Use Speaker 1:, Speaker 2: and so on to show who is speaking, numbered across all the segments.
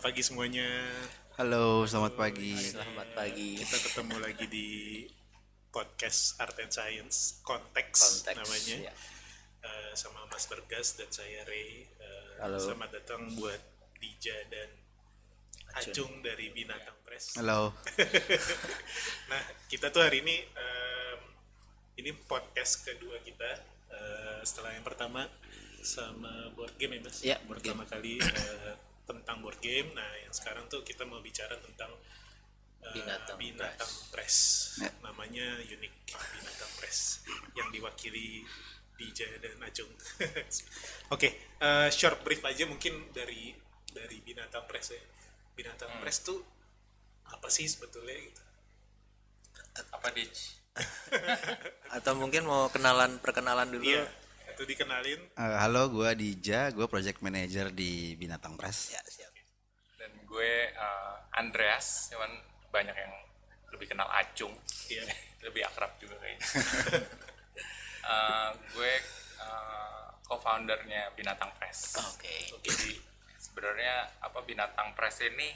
Speaker 1: pagi semuanya.
Speaker 2: Halo, selamat pagi.
Speaker 3: Selamat pagi.
Speaker 1: Kita ketemu lagi di podcast Art and Science Konteks,
Speaker 3: Konteks
Speaker 1: namanya.
Speaker 3: ya.
Speaker 1: Sama Mas Bergas dan saya Ray.
Speaker 3: Halo.
Speaker 1: Selamat datang buat Dija dan Acung dari Binatang Press.
Speaker 2: Halo.
Speaker 1: Nah, kita tuh hari ini podcast kedua kita. Setelah yang pertama sama board game ya Mas?
Speaker 3: Ya, board
Speaker 1: Pertama kali tentang board game. Nah, yang sekarang tuh kita mau bicara tentang Binatang Press.
Speaker 2: Ya.
Speaker 1: Namanya unik, Binatang Press, yang diwakili Dija dan Acung. Oke, short brief aja mungkin dari Binatang Press ya. Binatang Press tuh apa sih sebetulnya gitu?
Speaker 4: Apa Dich?
Speaker 3: Atau mungkin mau perkenalan dulu.
Speaker 1: Iya, itu dikenalin.
Speaker 2: Halo, gue Dija, gue project manager di Binatang Press.
Speaker 3: Ya, siap.
Speaker 4: Dan gue Andreas, cuman banyak yang lebih kenal Acung.
Speaker 1: Iya.
Speaker 4: Lebih akrab juga kayaknya. Gue co-foundernya Binatang Press.
Speaker 3: Oke.
Speaker 4: Jadi sebenarnya Binatang Press ini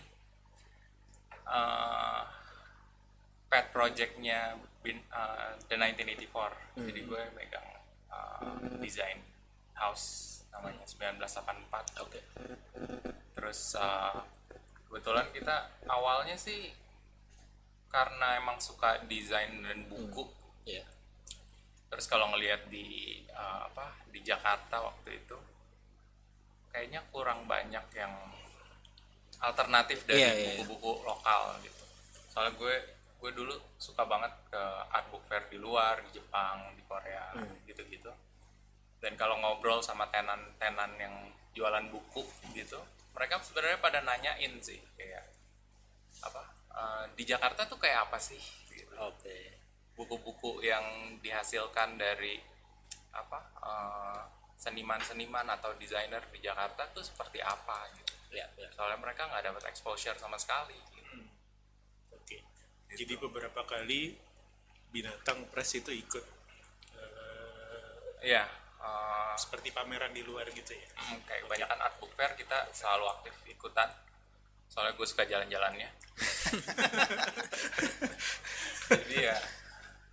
Speaker 4: pet projectnya The 1984. Jadi gue megang desain house namanya 1984.
Speaker 3: Oke.
Speaker 4: Terus kebetulan kita awalnya sih karena emang suka desain dan buku.
Speaker 3: Iya.
Speaker 4: Terus kalau ngelihat di di Jakarta waktu itu kayaknya kurang banyak yang alternatif dari
Speaker 3: Iya, iya.
Speaker 4: buku-buku lokal gitu. Soalnya gue dulu suka banget ke art book fair di luar, di Jepang, di Korea, gitu-gitu. Dan kalau ngobrol sama tenan-tenan yang jualan buku gitu, mereka sebenarnya pada nanyain sih kayak di Jakarta tuh kayak apa sih gitu.
Speaker 3: Oke.
Speaker 4: Buku-buku yang dihasilkan dari seniman-seniman atau desainer di Jakarta tuh seperti apa gitu.
Speaker 3: Ya, ya.
Speaker 4: Soalnya mereka nggak dapat exposure sama sekali gitu.
Speaker 1: Oke. Jadi beberapa kali Binatang Press itu ikut
Speaker 4: Iya,
Speaker 1: seperti pameran di luar gitu ya.
Speaker 4: kayak kebanyakan art book fair kita selalu aktif ikutan. Soalnya gue suka jalan-jalannya. Jadi ya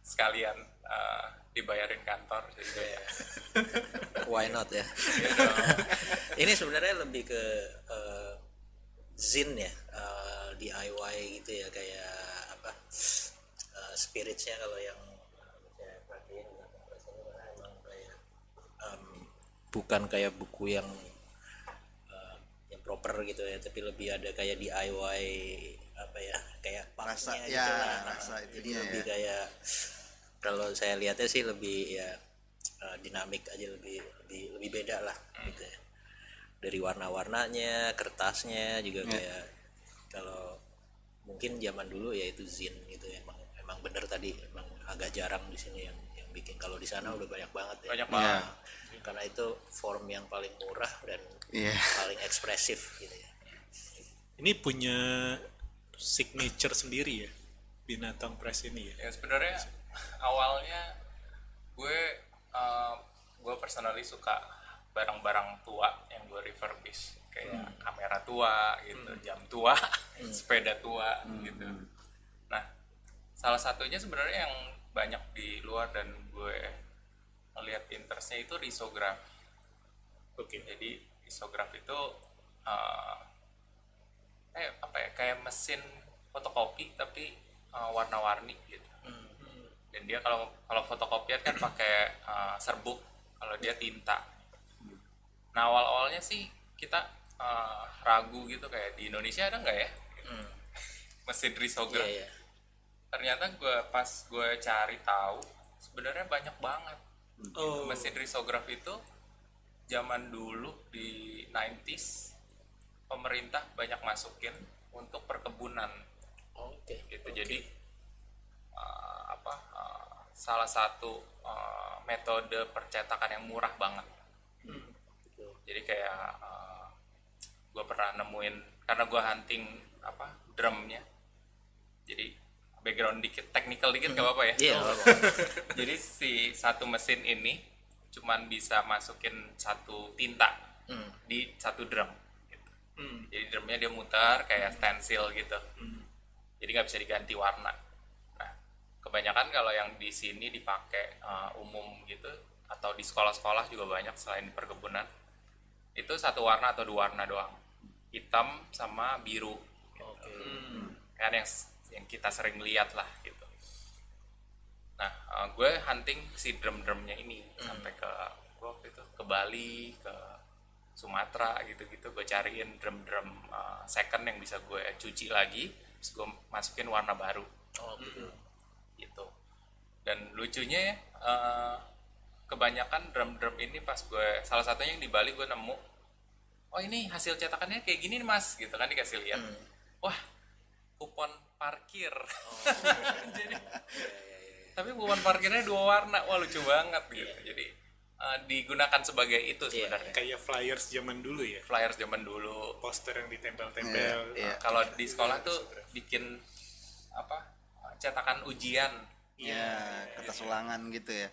Speaker 4: sekalian dibayarin kantor jadi kayak
Speaker 3: Why not ya? Ini sebenarnya lebih ke zin ya, DIY gitu ya, kayak spiritnya kalau yang saya perhatiin rasanya emang kayak bukan kayak buku yang proper gitu ya, tapi lebih ada kayak DIY kayak
Speaker 2: Rasa,
Speaker 3: pumpnya
Speaker 2: ya,
Speaker 3: gitu lah.
Speaker 2: rasa
Speaker 3: Jadi
Speaker 2: itunya
Speaker 3: lebih
Speaker 2: ya.
Speaker 3: kayak kalau saya lihatnya sih lebih ya dinamik aja, lebih beda lah gitu ya. Dari warna-warnanya, kertasnya juga kayak kalau mungkin zaman dulu ya itu zin gitu, emang bener tadi, emang agak jarang di sini yang bikin. Kalau di sana udah banyak banget ya.
Speaker 4: banyak banget.
Speaker 3: Karena itu form yang paling murah dan
Speaker 2: Iya.
Speaker 3: paling ekspresif gitu ya.
Speaker 1: Ini punya signature sendiri ya, Binatang Press ini ya.
Speaker 4: Ya sebenarnya awalnya gue personally suka barang-barang tua yang gue refurbish, kayak kamera tua gitu, jam tua, sepeda tua gitu. Nah, salah satunya sebenarnya yang banyak di luar dan gue ngelihat interestnya itu risograf.
Speaker 1: Oke.
Speaker 4: Jadi risograf itu kayak mesin fotokopi tapi warna-warni gitu. Dan dia kalau fotokopian kan pakai serbuk, kalau dia tinta. Nah awalnya sih kita ragu gitu, kayak di Indonesia ada nggak ya mesin risograf.
Speaker 3: Iya, iya.
Speaker 4: Ternyata pas gue cari tahu sebenarnya banyak banget.
Speaker 1: Oh,
Speaker 4: Mesin risograf itu zaman dulu di 90s pemerintah banyak masukin untuk perkebunan
Speaker 3: Oke.
Speaker 4: gitu. Jadi salah satu metode percetakan yang murah banget. Jadi kayak gue pernah nemuin, karena gue hunting drumnya, jadi background dikit, technical dikit gak apa-apa ya.
Speaker 3: Iya.
Speaker 4: Jadi si satu mesin ini cuman bisa masukin satu tinta di satu drum gitu. Jadi drumnya dia muter kayak stencil gitu. Jadi nggak bisa diganti warna. Nah, kebanyakan kalau yang di sini dipakai umum gitu atau di sekolah-sekolah juga banyak selain di perkebunan, itu satu warna atau dua warna doang, hitam sama biru. Kan yang kita sering lihat lah gitu. Nah, gue hunting si drum-drumnya ini sampai gue waktu itu ke Bali, ke Sumatera gitu-gitu. Gue cariin drum-drum second yang bisa gue cuci lagi, terus gue masukin warna baru. Gitu. Dan lucunya ya, kebanyakan drum-drum ini pas gue, salah satunya yang di Bali gue nemu, oh ini hasil cetakannya kayak gini nih mas, gitu kan dikasih lihat. Wah, kupon parkir. Jadi tapi kupon parkirnya dua warna, wah lucu banget gitu. Jadi digunakan sebagai itu sebenarnya.
Speaker 1: Kayak flyers zaman dulu ya,
Speaker 4: Flyers zaman dulu.
Speaker 1: poster yang ditempel-tempel.
Speaker 4: Kalau di sekolah tuh bikin apa? Cetakan ujian.
Speaker 2: Ya, kertas ulangan gitu ya.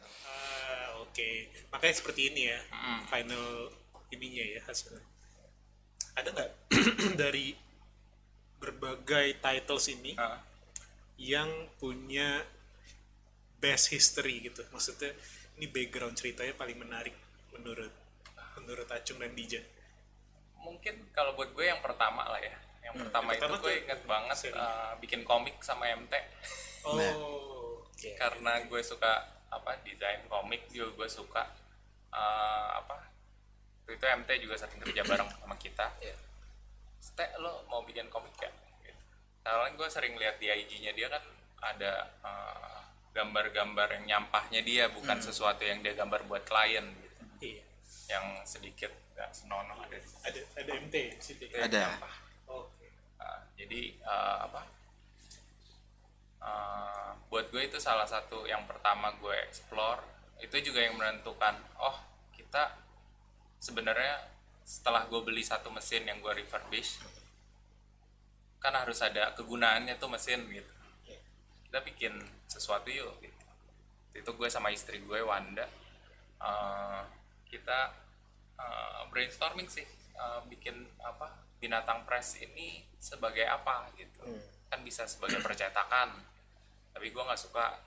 Speaker 1: Oke. Makanya seperti ini ya, final ininya ya hasilnya. Ada nggak dari berbagai titles ini yang punya best history gitu? Maksudnya ini background ceritanya paling menarik menurut Acung dan Dija.
Speaker 4: Mungkin kalau buat gue yang pertama lah ya. Yang pertama itu gue
Speaker 1: tuh
Speaker 4: inget banget
Speaker 1: seri.
Speaker 4: bikin komik sama MT. Karena gue suka desain komik juga gue suka waktu itu MT juga sering kerja bareng sama kita. Ste, lo mau bikin komik gak? Gitu. Soalnya gue sering lihat di IG-nya dia kan ada gambar-gambar yang nyampahnya dia, bukan sesuatu yang dia gambar buat klien gitu.
Speaker 1: Iya.
Speaker 4: Yang sedikit gak senonoh
Speaker 1: Ada MT di situ.
Speaker 4: itu yang
Speaker 2: Ada.
Speaker 4: nyampah.
Speaker 1: Oke.
Speaker 4: Jadi buat gue itu salah satu yang pertama gue explore, itu juga yang menentukan kita sebenarnya setelah gue beli satu mesin yang gue refurbish kan harus ada kegunaannya tuh mesin gitu, kita bikin sesuatu yuk gitu. Itu gue sama istri gue Wanda kita brainstorming sih, bikin binatang press ini sebagai apa gitu. Kan bisa sebagai percetakan, tapi gue nggak suka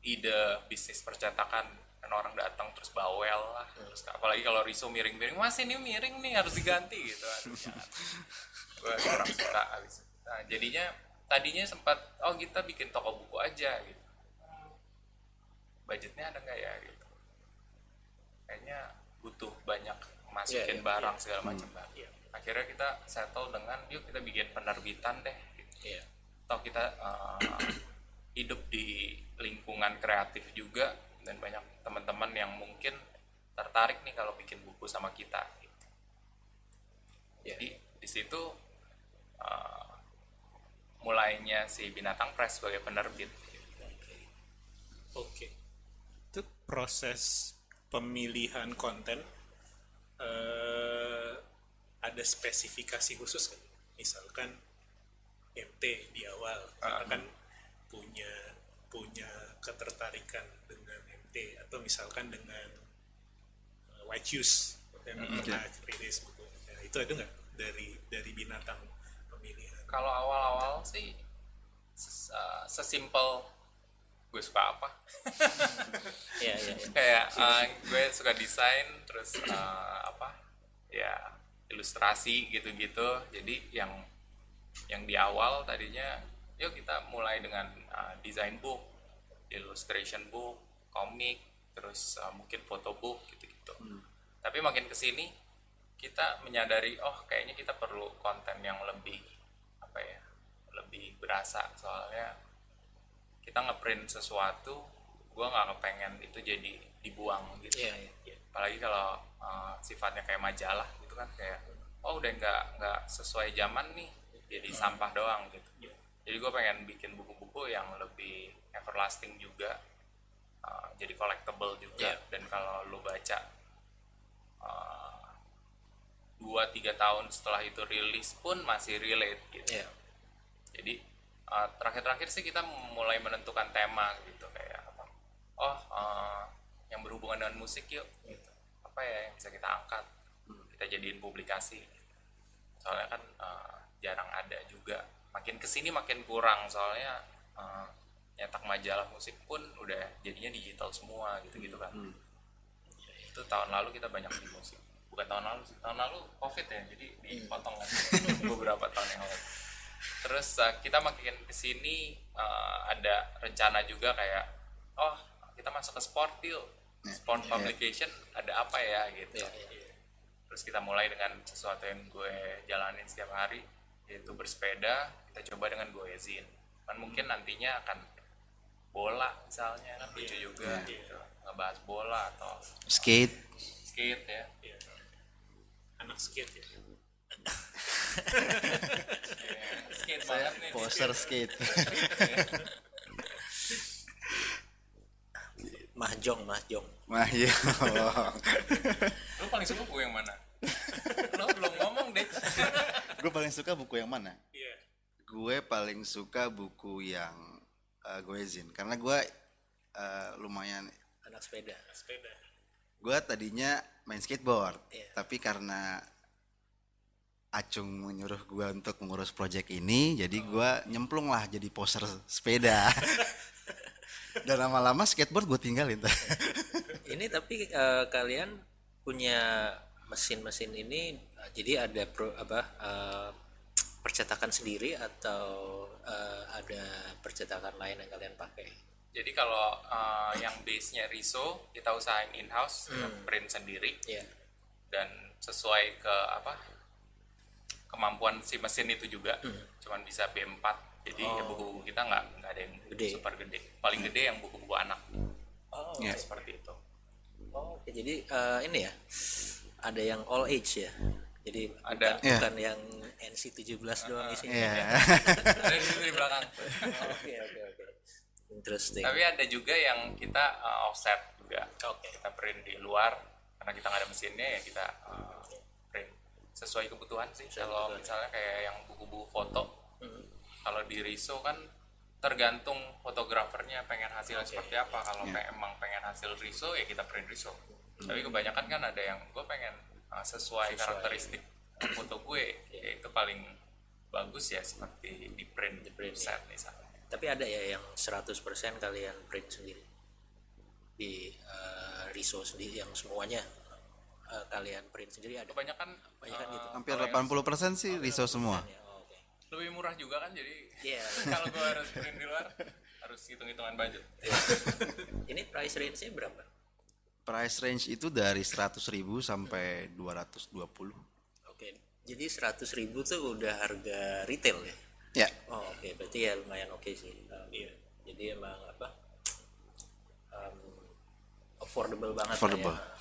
Speaker 4: ide bisnis percetakan kan orang datang terus bawel lah, terus apalagi kalau riso miring-miring, mas ini miring nih harus diganti gitu. Gue kurang suka abis. Nah jadinya tadinya sempat kita bikin toko buku aja gitu, budgetnya ada nggak ya gitu, kayaknya butuh banyak masukin barang segala macam. Akhirnya kita settle dengan yuk kita bikin penerbitan deh gitu. Atau kita hidup di lingkungan kreatif juga dan banyak teman-teman yang mungkin tertarik nih kalau bikin buku sama kita gitu. Jadi di situ mulainya si Binatang Press sebagai penerbit gitu.
Speaker 1: Oke. Itu proses pemilihan konten ada spesifikasi khusus kan? Misalkan MT di awal karena kan punya ketertarikan dengan MT, atau misalkan dengan White Shoes yang pernah rilis buku. Nah, itu ada nggak dari binatang pemilihan?
Speaker 4: Kalau awal-awal sih sesimpel gue suka apa. Kayak gue suka desain, terus ilustrasi gitu-gitu. Jadi yang di awal tadinya yuk kita mulai dengan design book, illustration book, komik, terus mungkin photo book gitu-gitu. Tapi makin kesini kita menyadari kayaknya kita perlu konten yang lebih lebih berasa, soalnya kita ngeprint sesuatu, gue nggak kepengen itu jadi dibuang gitu. Apalagi kalau sifatnya kayak majalah gitu kan, kayak udah nggak sesuai zaman nih, jadi sampah doang gitu. Jadi gue pengen bikin buku-buku yang lebih everlasting juga, jadi collectible juga. Dan kalau lo baca 2-3 tahun setelah itu rilis pun masih relate gitu. Jadi terakhir-terakhir sih kita mulai menentukan tema gitu, kayak yang berhubungan dengan musik yuk gitu. Apa ya yang bisa kita angkat, kita jadiin publikasi gitu. soalnya kan jarang ada juga, makin kesini makin kurang soalnya nyetak majalah musik pun udah jadinya digital semua gitu kan. Itu tahun lalu kita banyak di musik, bukan tahun lalu sih, tahun lalu covid ya, jadi dipotong kan beberapa tahun yang lalu. Terus kita makin kesini ada rencana juga kayak kita masuk ke sport yuk, sport publication ada apa ya gitu. Terus kita mulai dengan sesuatu yang gue jalanin setiap hari, yaitu bersepeda. Kita coba dengan Goezin, kan mungkin nantinya akan bola misalnya, kan lucu juga gitu, ngebahas bola atau
Speaker 2: Skate.
Speaker 4: ya.
Speaker 1: Anak skate ya.
Speaker 4: Skate banget nih.
Speaker 2: Poser skate.
Speaker 3: Mahjong.
Speaker 2: Wah iya.
Speaker 4: Lu paling suka buku yang mana? Lu belum ngomong deh.
Speaker 2: Gue paling suka buku yang mana?
Speaker 1: Iya.
Speaker 2: Gue paling suka buku yang Goezin, karena gue lumayan.
Speaker 3: Anak sepeda.
Speaker 2: Gue tadinya main skateboard,
Speaker 3: Iya.
Speaker 2: tapi karena Acung menyuruh gue untuk mengurus project ini, jadi gue nyemplung lah jadi poser sepeda. Dan lama-lama skateboard gue tinggalin.
Speaker 3: Ini tapi kalian punya mesin-mesin ini jadi ada percetakan sendiri atau ada percetakan lain yang kalian pakai?
Speaker 4: Jadi kalau yang base-nya Riso kita usahain in-house, kita print sendiri.
Speaker 3: Iya.
Speaker 4: Dan sesuai ke kemampuan si mesin itu juga, cuman bisa B4. Jadi ya buku-buku kita nggak ada yang
Speaker 3: Gede.
Speaker 4: super gede. Paling gede yang buku-buku anak.
Speaker 2: Iya.
Speaker 4: Seperti itu.
Speaker 3: Oke, jadi ini ya ada yang all age ya. Jadi
Speaker 4: Ada.
Speaker 3: bukan yang NC 17 doang isinya.
Speaker 2: Iya.
Speaker 4: Ada di situ di belakang.
Speaker 3: Oke. Interesting.
Speaker 4: Tapi ada juga yang kita offset juga.
Speaker 3: Oke.
Speaker 4: Kita print di luar karena kita nggak ada mesinnya, ya kita print sesuai kebutuhan sih. Kalau misalnya kayak yang buku-buku foto, kalau di Riso kan tergantung fotografernya pengen hasilnya seperti apa. Kalau emang pengen hasil Riso ya kita print Riso. Tapi kebanyakan kan ada yang gue pengen sesuai karakteristik foto gue, yaitu paling bagus ya seperti di print set misalnya.
Speaker 3: Tapi ada ya yang 100% kalian print sendiri di Riso sendiri, yang semuanya kalian print sendiri ada?
Speaker 4: Kebanyakan
Speaker 3: gitu.
Speaker 2: Hampir 80% sih Riso semua.
Speaker 3: Oke.
Speaker 4: lebih murah juga kan, jadi
Speaker 3: Iya.
Speaker 4: kalau gue harus print di luar harus hitung-hitungan budget.
Speaker 3: Ini price range-nya berapa?
Speaker 2: Price range itu dari 100.000 sampai 220.
Speaker 3: Oke. Jadi 100.000 tuh udah harga retail ya?
Speaker 2: Ya.
Speaker 3: Oh, oke. Berarti ya lumayan oke sih. Iya. Jadi emang affordable banget.
Speaker 2: Affordable.
Speaker 3: Lah ya.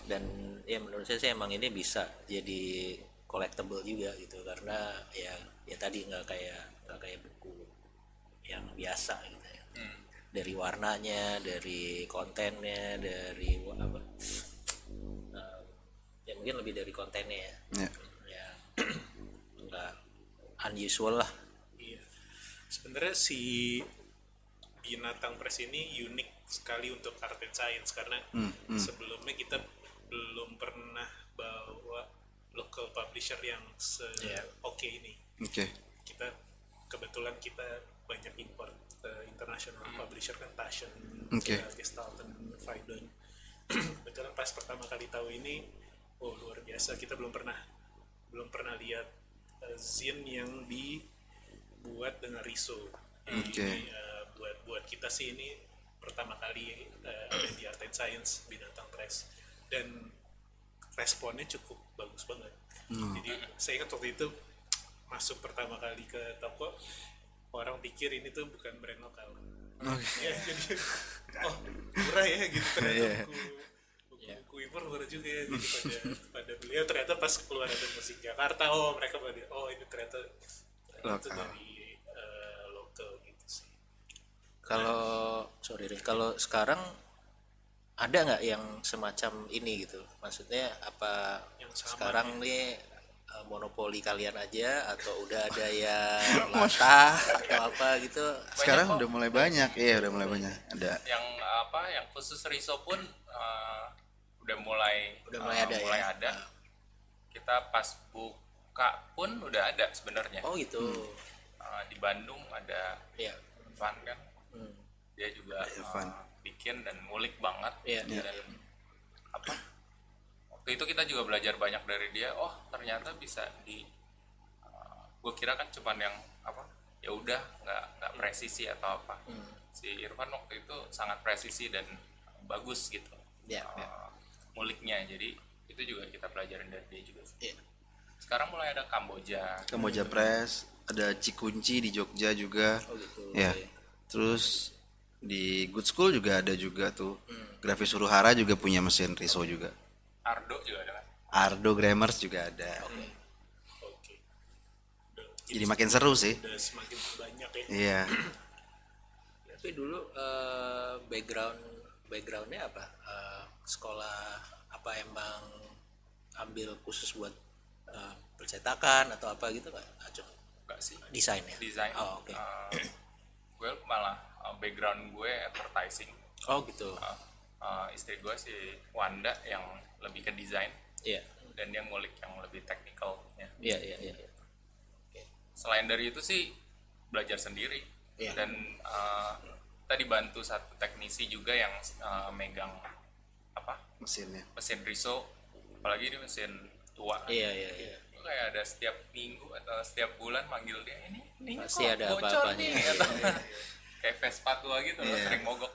Speaker 3: Dan ya menurut saya sih emang ini bisa jadi collectible juga gitu, karena ya tadi nggak kayak buku yang biasa gitu ya. Dari warnanya, dari kontennya, dari ya mungkin lebih dari kontennya ya. Ya nggak unusual lah.
Speaker 1: Iya. Sebenarnya si Binatang Press ini unik sekali untuk art and science karena sebelumnya kita belum pernah bawa local publisher yang oke ini.
Speaker 2: Oke.
Speaker 1: Kebetulan kita banyak import international publisher kan, Taschen, Gestalten, Phaidon. Kebetulan pas pertama kali tahu ini, luar biasa, kita belum pernah lihat zine yang dibuat dengan Riso. Jadi buat kita sih ini pertama kali ada di Art and Science Binatang Press, dan responnya cukup bagus banget. Jadi saya ingat waktu itu masuk pertama kali ke toko, orang pikir ini tuh bukan brand lokal. Ya, jadi murah ya gitu, ternyata buku impor murah juga ya. Jadi pada beliau ternyata pas keluar ada musik Jakarta, mereka pada ini ternyata itu dari lokal gitu sih.
Speaker 3: Kalau sekarang ada nggak yang semacam ini gitu? Maksudnya apa
Speaker 1: Yang sama
Speaker 3: sekarang nih monopoli kalian aja, atau udah ada yang latah atau apa gitu?
Speaker 2: Sekarang udah mulai banyak. Iya, udah mulai banyak. Ada.
Speaker 4: Yang khusus Riso pun udah mulai
Speaker 3: ada ya?
Speaker 4: Kita pas buka buka pun udah ada sebenarnya.
Speaker 3: Oh gitu.
Speaker 4: Di Bandung ada
Speaker 3: Iya.
Speaker 4: Van kan, dia juga
Speaker 2: Evan.
Speaker 4: bikin dan ngulik banget.
Speaker 3: Iya.
Speaker 4: Dan apa? Waktu itu kita juga belajar banyak dari dia. Oh ternyata bisa gue kira kan cuman yang apa? Ya udah nggak presisi atau apa. Si Irfan waktu itu sangat presisi dan bagus gitu.
Speaker 3: Iya.
Speaker 4: Nguliknya, jadi itu juga kita pelajarin dari dia juga.
Speaker 3: Iya.
Speaker 4: Sekarang mulai ada Kamboja.
Speaker 2: Kamboja Press, ada Cikunci di Jogja juga.
Speaker 3: Oh gitu.
Speaker 2: Ya.
Speaker 3: Oke.
Speaker 2: Terus di Good School juga ada juga tuh. Grafis Suruhara juga punya mesin Riso juga.
Speaker 4: Ardo juga ada kan?
Speaker 2: Ardo Grammars juga ada.
Speaker 1: Oke.
Speaker 2: Jadi makin seru sih.
Speaker 1: Udah semakin banyak ya.
Speaker 2: Iya.
Speaker 3: Tapi dulu backgroundnya apa? Sekolah apa emang ambil khusus buat percetakan atau apa gitu nggak? Acung?
Speaker 4: Enggak sih.
Speaker 3: Desain ya?
Speaker 4: Desain.
Speaker 3: Oh oke.
Speaker 4: Gue malah background gue advertising.
Speaker 3: Oh gitu.
Speaker 4: Istri gue si Wanda yang lebih ke desain
Speaker 3: Iya.
Speaker 4: dan dia ngulik yang lebih teknikalnya.
Speaker 3: Iya.
Speaker 4: Selain dari itu sih belajar sendiri.
Speaker 3: Iya.
Speaker 4: Dan kita dibantu satu teknisi juga yang megang apa
Speaker 2: Mesinnya.
Speaker 4: mesin Riso, apalagi ini mesin tua.
Speaker 3: Iya.
Speaker 4: Gue kayak ada setiap minggu atau setiap bulan manggil dia, ini
Speaker 3: Pasti
Speaker 4: kok
Speaker 3: ada
Speaker 4: bocor
Speaker 3: apa-apanya.
Speaker 4: nih, atau kayak Vespa tua gitu loh, sering mogok.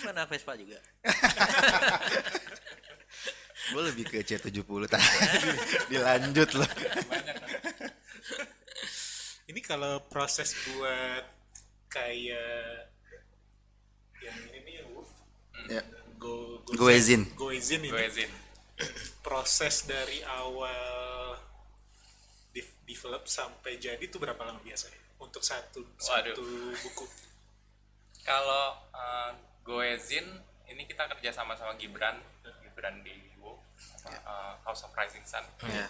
Speaker 3: Mana Vespa juga?
Speaker 2: Gue lebih ke C70 tadi. Dilanjut loh.
Speaker 4: Banyak kan.
Speaker 1: Ini kalau proses buat kayak yang ini nih Wolf,
Speaker 2: Ya.
Speaker 1: Goezin ini
Speaker 4: Gue izin.
Speaker 1: proses dari awal develop sampai jadi itu berapa lama biasanya untuk satu buku?
Speaker 4: Kalau Goezin ini kita kerja sama Gibran di WO, House of Rising Sun.
Speaker 2: Ya.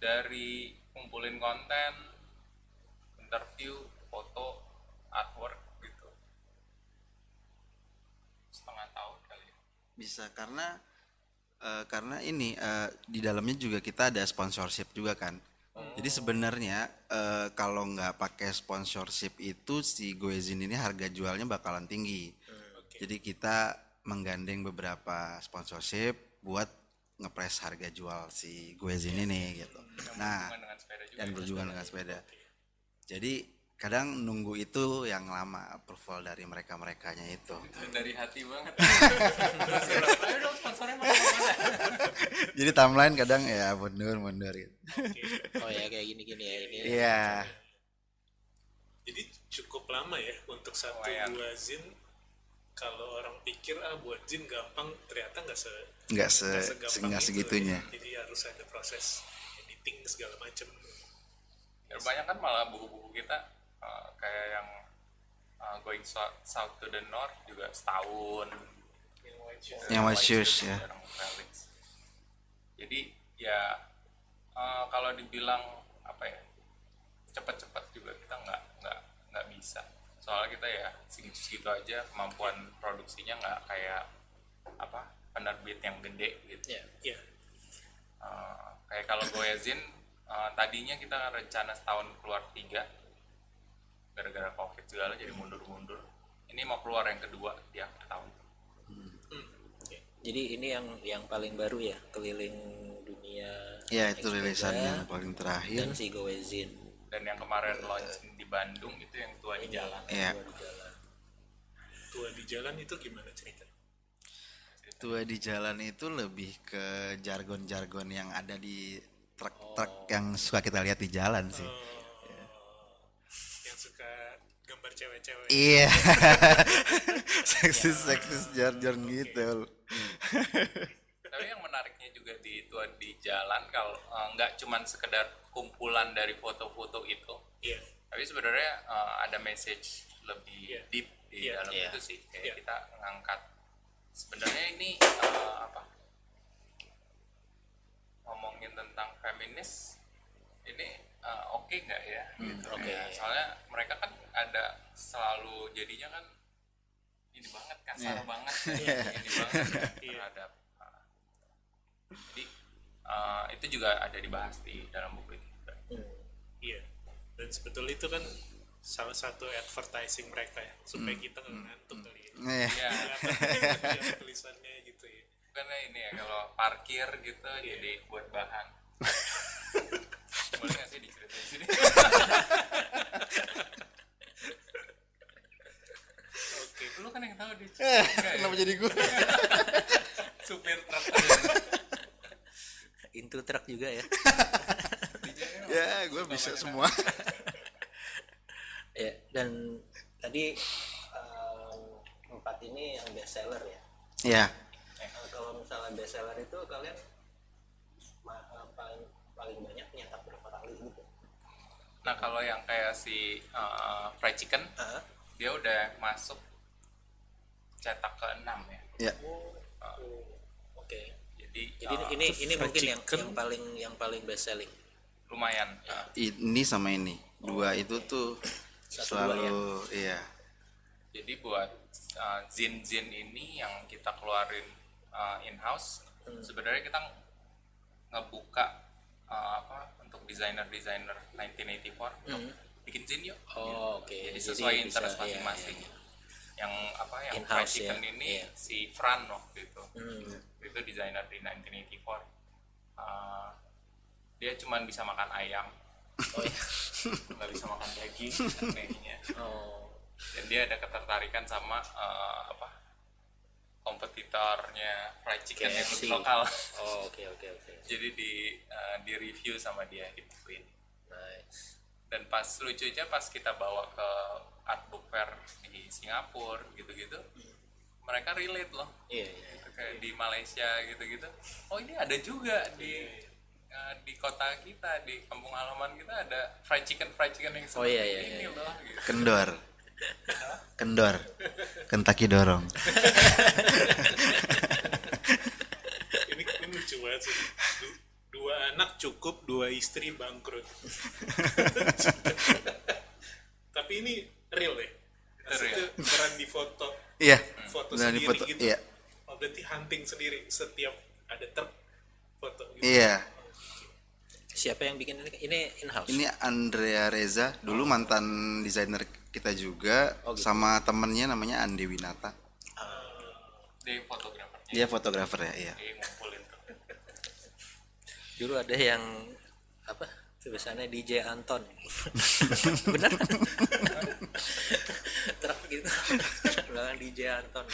Speaker 4: Dari kumpulin konten, interview, foto, artwork gitu, setengah tahun kali ya.
Speaker 2: Bisa karena ini di dalamnya juga kita ada sponsorship juga kan. Jadi sebenarnya kalau nggak pakai sponsorship itu si Goezin ini harga jualnya bakalan tinggi. Jadi kita menggandeng beberapa sponsorship buat ngepres harga jual si Goezin ini gitu. Nah,
Speaker 4: Dengan sepeda juga.
Speaker 2: dan berjuang dengan sepeda. Jadi kadang nunggu itu yang lama approval dari mereka-merekanya itu.
Speaker 4: Dari hati banget. Terus ayo dong sponsornya mana?
Speaker 2: Jadi timeline kadang ya mundur gitu.
Speaker 3: Oh ya kayak gini ya ini.
Speaker 2: Iya.
Speaker 1: Jadi cukup lama ya untuk satu
Speaker 4: Lumayan.
Speaker 1: dua zin. Kalau orang pikir buat zin gampang, ternyata nggak segampang
Speaker 2: Nggak
Speaker 1: itu.
Speaker 2: segitunya.
Speaker 1: Jadi harus ada proses editing segala macam.
Speaker 4: Dan banyak kan malah buku-buku kita kayak yang Going South to the North juga setahun.
Speaker 2: Yang White Shoes, ya.
Speaker 4: Bareng Felix. Jadi ya kalau dibilang apa ya cepat-cepat juga kita nggak bisa. Soalnya kita ya segitu aja, kemampuan produksinya nggak kayak apa penerbit yang gede gitu.
Speaker 1: Iya.
Speaker 4: Kayak kalau Goezin tadinya kita rencana setahun keluar 3, gara-gara COVID segala jadi mundur-mundur. Ini mau keluar yang kedua di akhir tahun.
Speaker 3: Jadi ini yang paling baru ya, keliling dunia.
Speaker 2: Ya itu rilisan
Speaker 3: Sepeda
Speaker 2: yang paling terakhir.
Speaker 3: dan si Goezin.
Speaker 4: Dan yang kemarin launch di Bandung itu yang tua di jalan.
Speaker 2: Iya.
Speaker 1: Tua di jalan itu gimana cerita?
Speaker 2: Tua di jalan itu lebih ke jargon-jargon yang ada di truk-truk yang suka kita lihat di jalan sih.
Speaker 1: Yang suka gambar cewek-cewek.
Speaker 2: Iya. Seksis jargon gitu.
Speaker 4: Tapi yang menariknya juga di tua di jalan kalau nggak cuman sekedar kumpulan dari foto-foto itu,
Speaker 1: Iya.
Speaker 4: tapi sebenarnya ada message lebih deep di
Speaker 1: Iya.
Speaker 4: dalam
Speaker 3: Iya.
Speaker 4: itu sih. Kayak
Speaker 1: Iya.
Speaker 4: kita ngangkat sebenarnya ini apa ngomongin tentang feminis ini oke nggak ya gitu.
Speaker 3: oke.
Speaker 4: Ya, soalnya mereka kan ada selalu jadinya kan ini banget kasar banget ini banget terhadap itu juga ada dibahas di dalam buku itu juga.
Speaker 1: Iya. Dan sebetulnya itu kan salah satu advertising mereka ya, supaya kita nggak ngantuk kali ya.
Speaker 4: Ya,
Speaker 1: Lihat tulisannya gitu ya.
Speaker 4: karena ini ya kalau parkir gitu jadi buat bahan. Boleh nggak sih diceritain sini?
Speaker 1: Oke.
Speaker 4: Lu kan yang tahu di
Speaker 2: Kenapa jadi gue?
Speaker 4: supir truk.
Speaker 3: Into truck juga ya.
Speaker 2: Ya, gue bisa semua.
Speaker 3: Ya, dan tadi empat ini yang best seller ya.
Speaker 2: Ya,
Speaker 3: Kalau misalnya best seller itu kalian paling banyak nyetak berapa kali gitu?
Speaker 4: Nah kalau yang kayak si fried chicken, dia udah masuk cetak ke-6 ya.
Speaker 2: ya.
Speaker 3: Oke.
Speaker 4: Jadi
Speaker 3: Ini
Speaker 1: fried
Speaker 3: mungkin
Speaker 1: chicken.
Speaker 3: yang paling best selling.
Speaker 4: lumayan.
Speaker 2: Ini sama ini. Dua itu tuh
Speaker 3: Satu,
Speaker 2: selalu, iya.
Speaker 4: Jadi buat zin-zin ini yang kita keluarin in-house, sebenarnya kita ngebuka untuk desainer-desainer 1984 untuk bikin zin yuk.
Speaker 3: Oh, oke.
Speaker 4: Jadi sesuai
Speaker 3: bisa,
Speaker 4: interest
Speaker 3: iya,
Speaker 4: masing-masing.
Speaker 3: iya.
Speaker 4: Yang fried
Speaker 3: In-house
Speaker 4: chicken
Speaker 3: ya,
Speaker 4: ini
Speaker 3: iya.
Speaker 4: si Fran waktu itu.
Speaker 3: Hmm.
Speaker 4: Itu desainer di 1984. Dia cuman bisa makan ayam,
Speaker 3: Oh iya.
Speaker 4: nggak bisa makan daging anehnya.
Speaker 3: Oh.
Speaker 4: Dan dia ada ketertarikan sama kompetitornya fried chicken yang
Speaker 3: KFC.
Speaker 4: lokal.
Speaker 3: Oh, oke.
Speaker 4: Jadi di review sama dia di buku ini.
Speaker 3: Nice.
Speaker 4: Dan pas lucunya pas kita bawa ke art book fair di Singapura gitu-gitu, mereka relate loh.
Speaker 3: Iya.
Speaker 4: Gitu, kayak di Malaysia gitu-gitu. Oh ini ada juga di kota kita, di kampung halaman kita ada fried chicken yang
Speaker 3: Oh,
Speaker 4: seperti
Speaker 3: iya.
Speaker 4: ini loh. Gitu.
Speaker 2: Kendor. Kentucky dorong.
Speaker 1: Ini lucu banget sih. Dua anak cukup, dua istri bangkrut. Tapi ini real ya. Maksudnya beneran di foto.
Speaker 2: Iya.
Speaker 1: Foto
Speaker 2: Beneran di
Speaker 1: sendiri
Speaker 2: foto,
Speaker 1: gitu.
Speaker 2: iya.
Speaker 1: Oh, berarti hunting sendiri setiap ada truk foto gitu.
Speaker 2: Iya.
Speaker 3: Siapa yang bikin ini? Ini in-house.
Speaker 2: Ini Andrea Reza, dulu mantan desainer kita juga, sama temennya namanya Andi Winata.
Speaker 4: Dia fotografernya.
Speaker 2: Dia fotografer ya, iya.
Speaker 4: Dia ngumpulin tuh.
Speaker 3: Dulu ada yang apa? Tulisannya DJ Anton. Benar? Truk gitu. Belakang DJ Anton.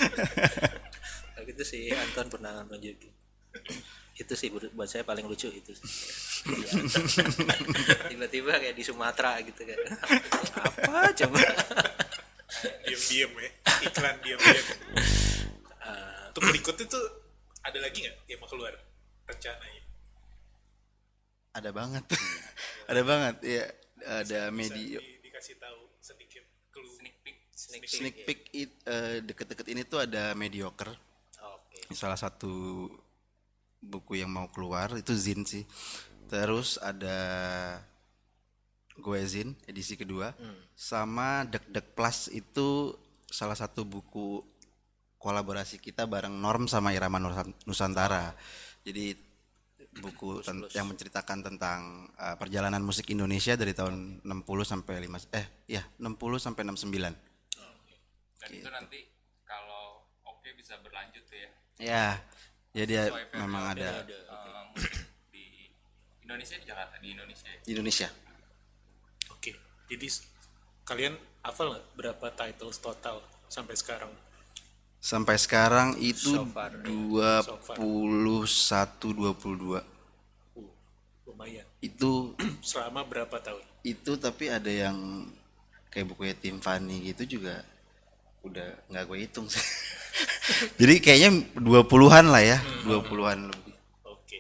Speaker 3: Nah, gitu sih Anton pernah nunjukin. Itu sih buat saya paling lucu itu. Tiba-tiba kayak di Sumatera gitu kan. Apa coba?
Speaker 1: Diam-diam ya. Iklan diam-diam. Untuk berikutnya tuh ada lagi nggak yang mau keluar rencananya?
Speaker 2: Ada banget. Ada banget, ya. Ada media.
Speaker 1: Dikasih tahu sedikit clue.
Speaker 2: Sneak peek deket-deket ini tuh ada Mediocre.
Speaker 3: Oke.
Speaker 2: Salah satu buku yang mau keluar itu Zin sih. Terus ada Gue Zin edisi kedua, sama Dek Plus itu salah satu buku kolaborasi kita bareng Norm sama Irama Nusantara. Jadi buku yang menceritakan tentang perjalanan musik Indonesia dari tahun 60 sampai 60 sampai 69.
Speaker 4: Dan itu nanti kalau bisa berlanjut tuh ya.
Speaker 2: Ya. Jadi dia
Speaker 4: Sesuai
Speaker 2: memang
Speaker 4: periode,
Speaker 2: ada
Speaker 4: musik di Indonesia, di Jakarta, di Indonesia.
Speaker 2: di Indonesia.
Speaker 1: Oke. Jadi kalian hafal nggak berapa titles total sampai sekarang?
Speaker 2: Sampai sekarang itu
Speaker 3: So far.
Speaker 2: 22.
Speaker 1: Lumayan.
Speaker 2: Itu
Speaker 1: Selama berapa tahun?
Speaker 2: tapi ada yang kayak bukunya Tim Fanny gitu juga udah nggak gue hitung sih. Jadi kayaknya 20-an lah ya, 20-an lebih.
Speaker 1: Oke.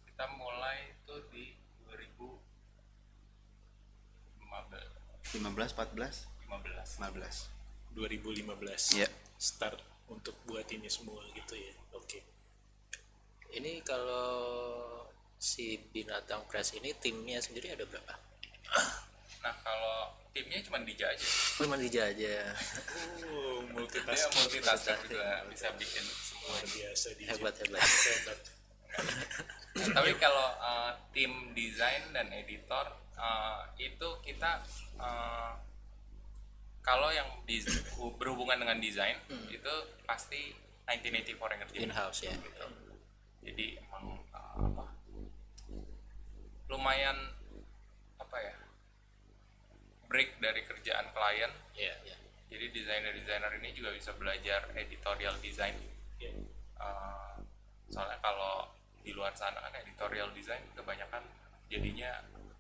Speaker 4: Kita mulai itu di 2015.
Speaker 2: 15, 14,
Speaker 4: 15.
Speaker 2: 15.
Speaker 1: 2015.
Speaker 2: Iya.
Speaker 1: Start untuk buat ini semua gitu ya. Oke.
Speaker 3: Ini kalau si Binatang Press ini timnya sendiri ada berapa?
Speaker 4: Nah kalau timnya cuma Dija aja.
Speaker 3: Cuma Dija aja.
Speaker 1: Oh,
Speaker 4: Dia
Speaker 1: multitasking.
Speaker 4: multitasker juga bisa bikin semua.
Speaker 1: Luar biasa di
Speaker 3: Hebat.
Speaker 1: Hebat.
Speaker 4: Tapi kalau tim desain dan editor itu kita kalau yang berhubungan dengan desain itu pasti 1984 yang ngerjain
Speaker 3: In-house ya.
Speaker 4: gitu. Jadi emang lumayan break dari kerjaan klien.
Speaker 3: Iya, iya.
Speaker 4: Jadi desainer ini juga bisa belajar editorial design. Soalnya kalau di luar sana kan editorial design kebanyakan jadinya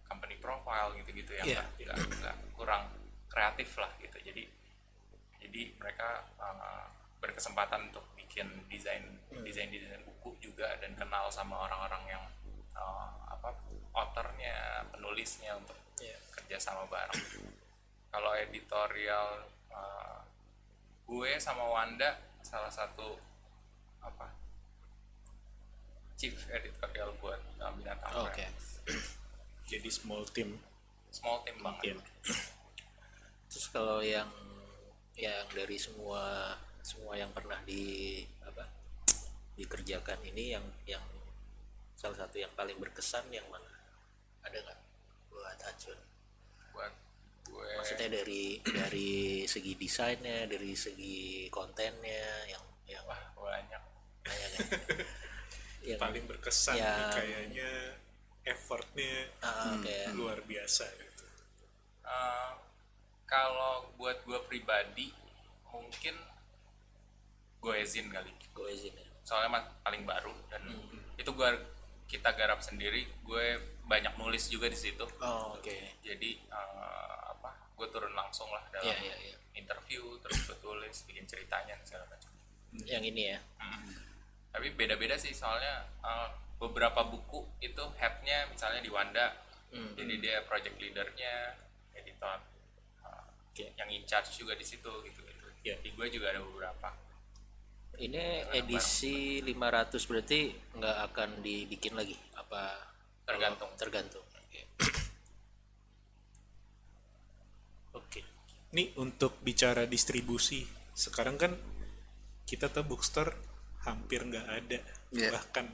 Speaker 4: company profile gitu-gitu yang nggak kurang kreatif lah gitu. Jadi mereka berkesempatan untuk bikin desain buku juga dan kenal sama orang-orang yang authornya, penulisnya untuk kerja sama bareng. Kalau editorial gue sama Wanda salah satu chief editorial buat Binatang
Speaker 3: Oke.
Speaker 4: Press.
Speaker 1: Jadi small team.
Speaker 4: Banget.
Speaker 3: Terus kalau yang dari semua yang pernah dikerjakan ini yang salah satu yang paling berkesan yang mana? Ada nggak buat Acun?
Speaker 4: Buat gue
Speaker 3: Maksudnya dari segi desainnya, dari segi kontennya yang
Speaker 4: banyak.
Speaker 3: banyak ya? Yang
Speaker 1: Paling berkesan
Speaker 3: yang-
Speaker 1: nih kayaknya effortnya
Speaker 3: kayak
Speaker 1: luar biasa gitu.
Speaker 4: Kalau buat gue pribadi mungkin Goezin kali.
Speaker 3: Goezin ya.
Speaker 4: Soalnya paling baru dan itu kita garap sendiri. Gue banyak nulis juga di situ.
Speaker 3: Oh, oke.
Speaker 4: Jadi gue turun langsung lah dalam
Speaker 3: Iya.
Speaker 4: interview, terus gue tulis, bikin ceritanya dan segala macam.
Speaker 3: Yang ini ya.
Speaker 4: Tapi beda-beda sih soalnya beberapa buku itu headnya misalnya di Wanda, jadi dia project leadernya, editor, yang in charge juga di situ gitu.
Speaker 1: Ya.
Speaker 4: Di gue juga ada beberapa.
Speaker 3: Ini edisi 500 berarti nggak akan dibikin lagi apa?
Speaker 4: Tergantung.
Speaker 3: Tergantung. Oke.
Speaker 1: Oke. Ini untuk bicara distribusi, sekarang kan kita tahu bookstore hampir nggak ada, bahkan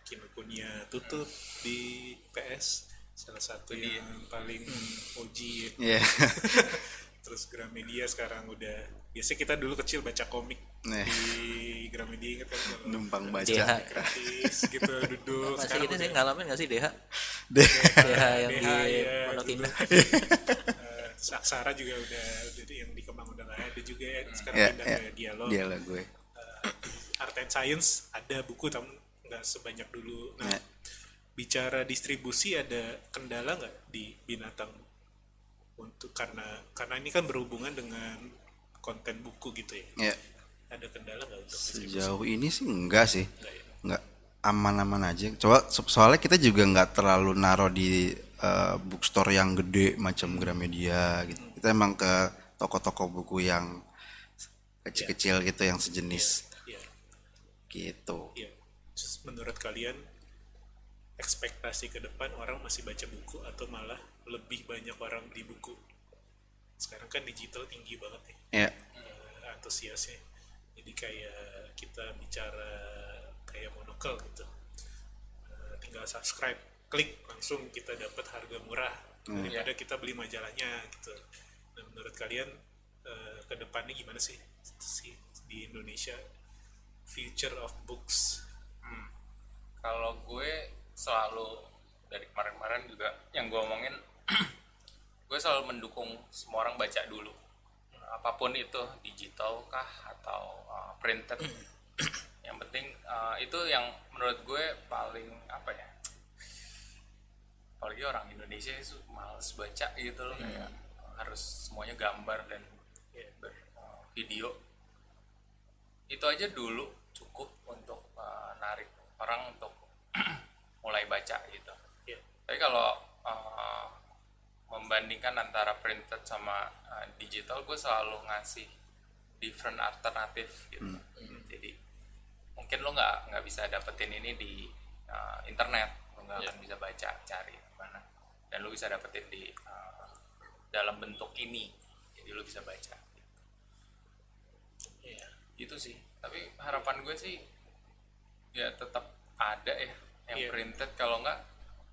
Speaker 1: Kinokuniya tutup di PS, salah satu yang paling OG ya. Terus Gramedia sekarang udah, biasanya kita dulu kecil baca komik di Gramedia, ingat kan kalau
Speaker 2: Numpang baca.
Speaker 3: DH.
Speaker 1: gratis gitu duduk.
Speaker 3: Masih
Speaker 1: Sekarang
Speaker 3: ini sih
Speaker 1: udah
Speaker 3: ngalamin nggak sih DH?
Speaker 2: Deh.
Speaker 3: DH yang
Speaker 1: DH,
Speaker 3: di
Speaker 1: ya,
Speaker 3: Pondok
Speaker 1: dulu.
Speaker 3: Indah.
Speaker 1: Aksara juga udah yang di Kemang udah nggak ada juga ya. Sekarang
Speaker 2: Ya,
Speaker 1: pindah
Speaker 2: ya.
Speaker 1: ke Dialog.
Speaker 2: Dia lah gue.
Speaker 1: Art and Science ada buku tapi nggak sebanyak dulu. Nah,
Speaker 2: Ya.
Speaker 1: bicara distribusi ada kendala nggak di Binatang untuk karena ini kan berhubungan dengan konten buku gitu ya.
Speaker 2: Ya.
Speaker 1: Ada kendala nggak untuk distribusi?
Speaker 2: Sejauh ini sih enggak sih.
Speaker 1: Nggak ya?
Speaker 2: Enggak, aman-aman aja. Coba soalnya kita juga nggak terlalu naro di bookstore yang gede macam Gramedia gitu. Kita emang ke toko-toko buku yang kecil-kecil gitu yang sejenis
Speaker 1: Iya.
Speaker 2: gitu.
Speaker 1: Iya. Terus menurut kalian ekspektasi ke depan orang masih baca buku atau malah lebih banyak orang beli buku? Sekarang kan digital tinggi banget ya.
Speaker 2: Ya,
Speaker 1: Antusiasnya. Jadi kayak kita bicara kayak monokel gitu. Tinggal subscribe, klik langsung kita dapat harga murah daripada kita beli majalahnya gitu. Nah, menurut kalian ke depannya gimana sih di Indonesia, future of books?
Speaker 4: Kalau gue selalu dari kemarin-kemarin juga yang gue omongin, gue selalu mendukung semua orang baca dulu, apapun itu digital kah atau printed. Yang penting itu yang menurut gue paling apalagi orang Indonesia itu males baca gitu loh, kayak harus semuanya gambar dan video. Itu aja dulu cukup untuk narik orang untuk mulai baca gitu. Tapi kalau membandingkan antara printed sama digital, gue selalu ngasih different alternatif gitu. Jadi mungkin lo nggak bisa dapetin ini di internet, lo nggak akan bisa baca cari mana, dan lo bisa dapetin di dalam bentuk ini, jadi lo bisa baca gitu sih. Tapi harapan gue sih ya tetap ada ya yang
Speaker 1: Iya.
Speaker 4: printed, kalau nggak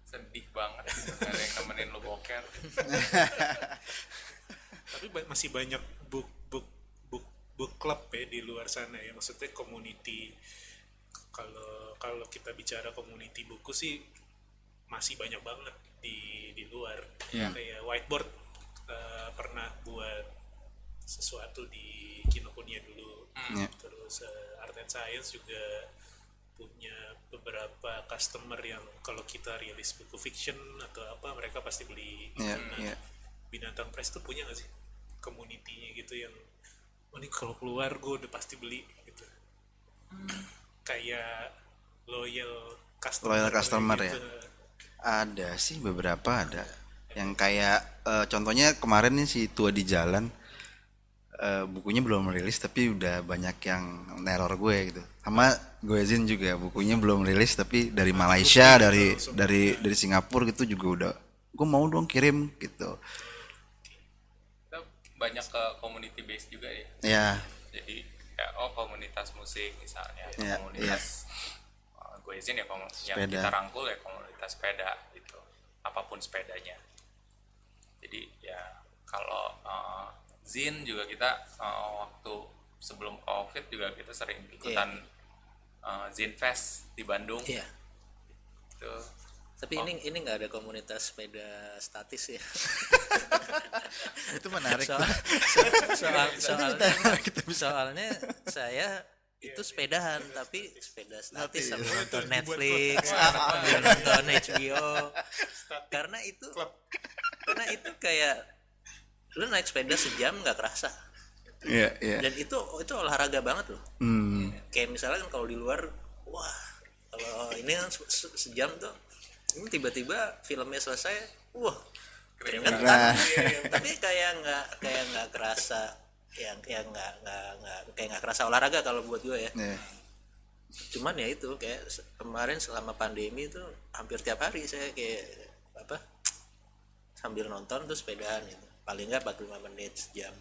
Speaker 4: sedih banget gitu. Nggak ada yang nemenin lu boker.
Speaker 1: Tapi masih banyak book book book book club ya di luar sana ya, maksudnya community. Kalau kita bicara community buku sih masih banyak banget di luar. Kayak whiteboard pernah buat sesuatu di Kinokuniya dulu. Terus Art and Science juga punya beberapa customer yang kalau kita rilis buku fiction atau apa mereka pasti beli gitu. Nah, Binatang Press tuh punya nggak sih community-nya gitu yang ini kalau keluar gue udah pasti beli gitu. Kayak loyal
Speaker 2: customer ya.
Speaker 1: gitu.
Speaker 2: Ada sih beberapa ada. Yang kayak contohnya kemarin nih si Tua di Jalan, bukunya belum rilis tapi udah banyak yang neror gue gitu. Sama Goezin juga bukunya belum rilis tapi dari Malaysia, dari Singapura gitu juga udah, gue mau dong kirim gitu.
Speaker 4: Kita banyak ke community base juga ya.
Speaker 2: Ya,
Speaker 4: Jadi ya, komunitas musik misalnya,
Speaker 2: Iya,
Speaker 4: komunitas gue izin ya yang
Speaker 2: Sepeda.
Speaker 4: kita rangkul ya komunitas sepeda gitu, apapun sepedanya. Jadi ya kalau Zin juga kita waktu sebelum COVID juga kita sering ikutan Zin Fest di Bandung.
Speaker 3: Iya.
Speaker 4: Itu
Speaker 3: Tapi ini nggak ada komunitas sepeda statis ya.
Speaker 2: itu menarik
Speaker 3: Soal-
Speaker 2: tuh.
Speaker 3: soalnya saya itu sepedahan tapi sepeda statis sambil nonton Netflix, sambil nonton HBO. Karena itu kayak lu naik sepeda sejam nggak kerasa.
Speaker 2: Iya, iya.
Speaker 3: Dan itu olahraga banget loh. Kayak misalnya kan kalau di luar, wah kalau ini kan sejam tuh, ini tiba-tiba filmnya selesai, wah keringetan. Tapi kayak nggak kerasa, kayak nggak kerasa olahraga kalau buat gue ya.
Speaker 2: Iya.
Speaker 3: Cuman ya itu kayak kemarin selama pandemi itu hampir tiap hari saya kayak apa sambil nonton tuh sepedaan gitu. Paling nggak 45 menit sejam.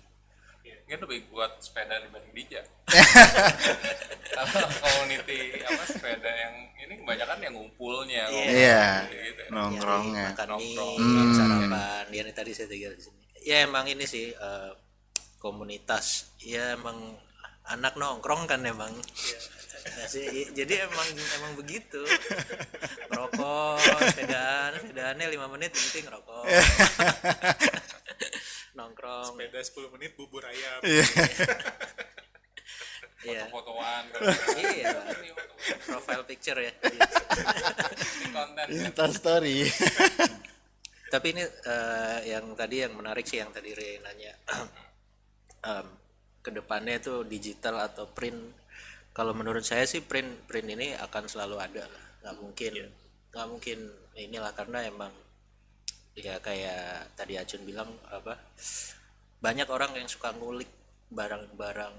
Speaker 4: Mungkin lebih kuat sepeda dibanding Dija. Kalau community apa sepeda yang ini kebanyakan yang ngumpulnya,
Speaker 2: Iya.
Speaker 4: gitu.
Speaker 2: Nongkrongnya.
Speaker 3: Makan mie,
Speaker 4: Nongkrong.
Speaker 3: sarapan. Ya ini tadi saya tinggal di sini. Ya emang ini sih komunitas. Ya emang anak nongkrong kan emang. Ya sih, jadi emang begitu. Rokok, sepedaannya 5 menit yang penting rokok. Nongkrong.
Speaker 1: Sepeda 10 menit bubur ayam.
Speaker 3: Iya.
Speaker 4: Foto-fotoan
Speaker 3: Iya. Profile picture ya.
Speaker 4: ini konten
Speaker 2: Insta story.
Speaker 3: Tapi ini yang tadi yang menarik sih yang tadi Ray nanya. Kedepannya itu digital atau print. Kalau menurut saya sih print ini akan selalu ada lah. Nggak mungkin inilah karena emang ya kayak tadi Acun bilang apa banyak orang yang suka ngulik barang-barang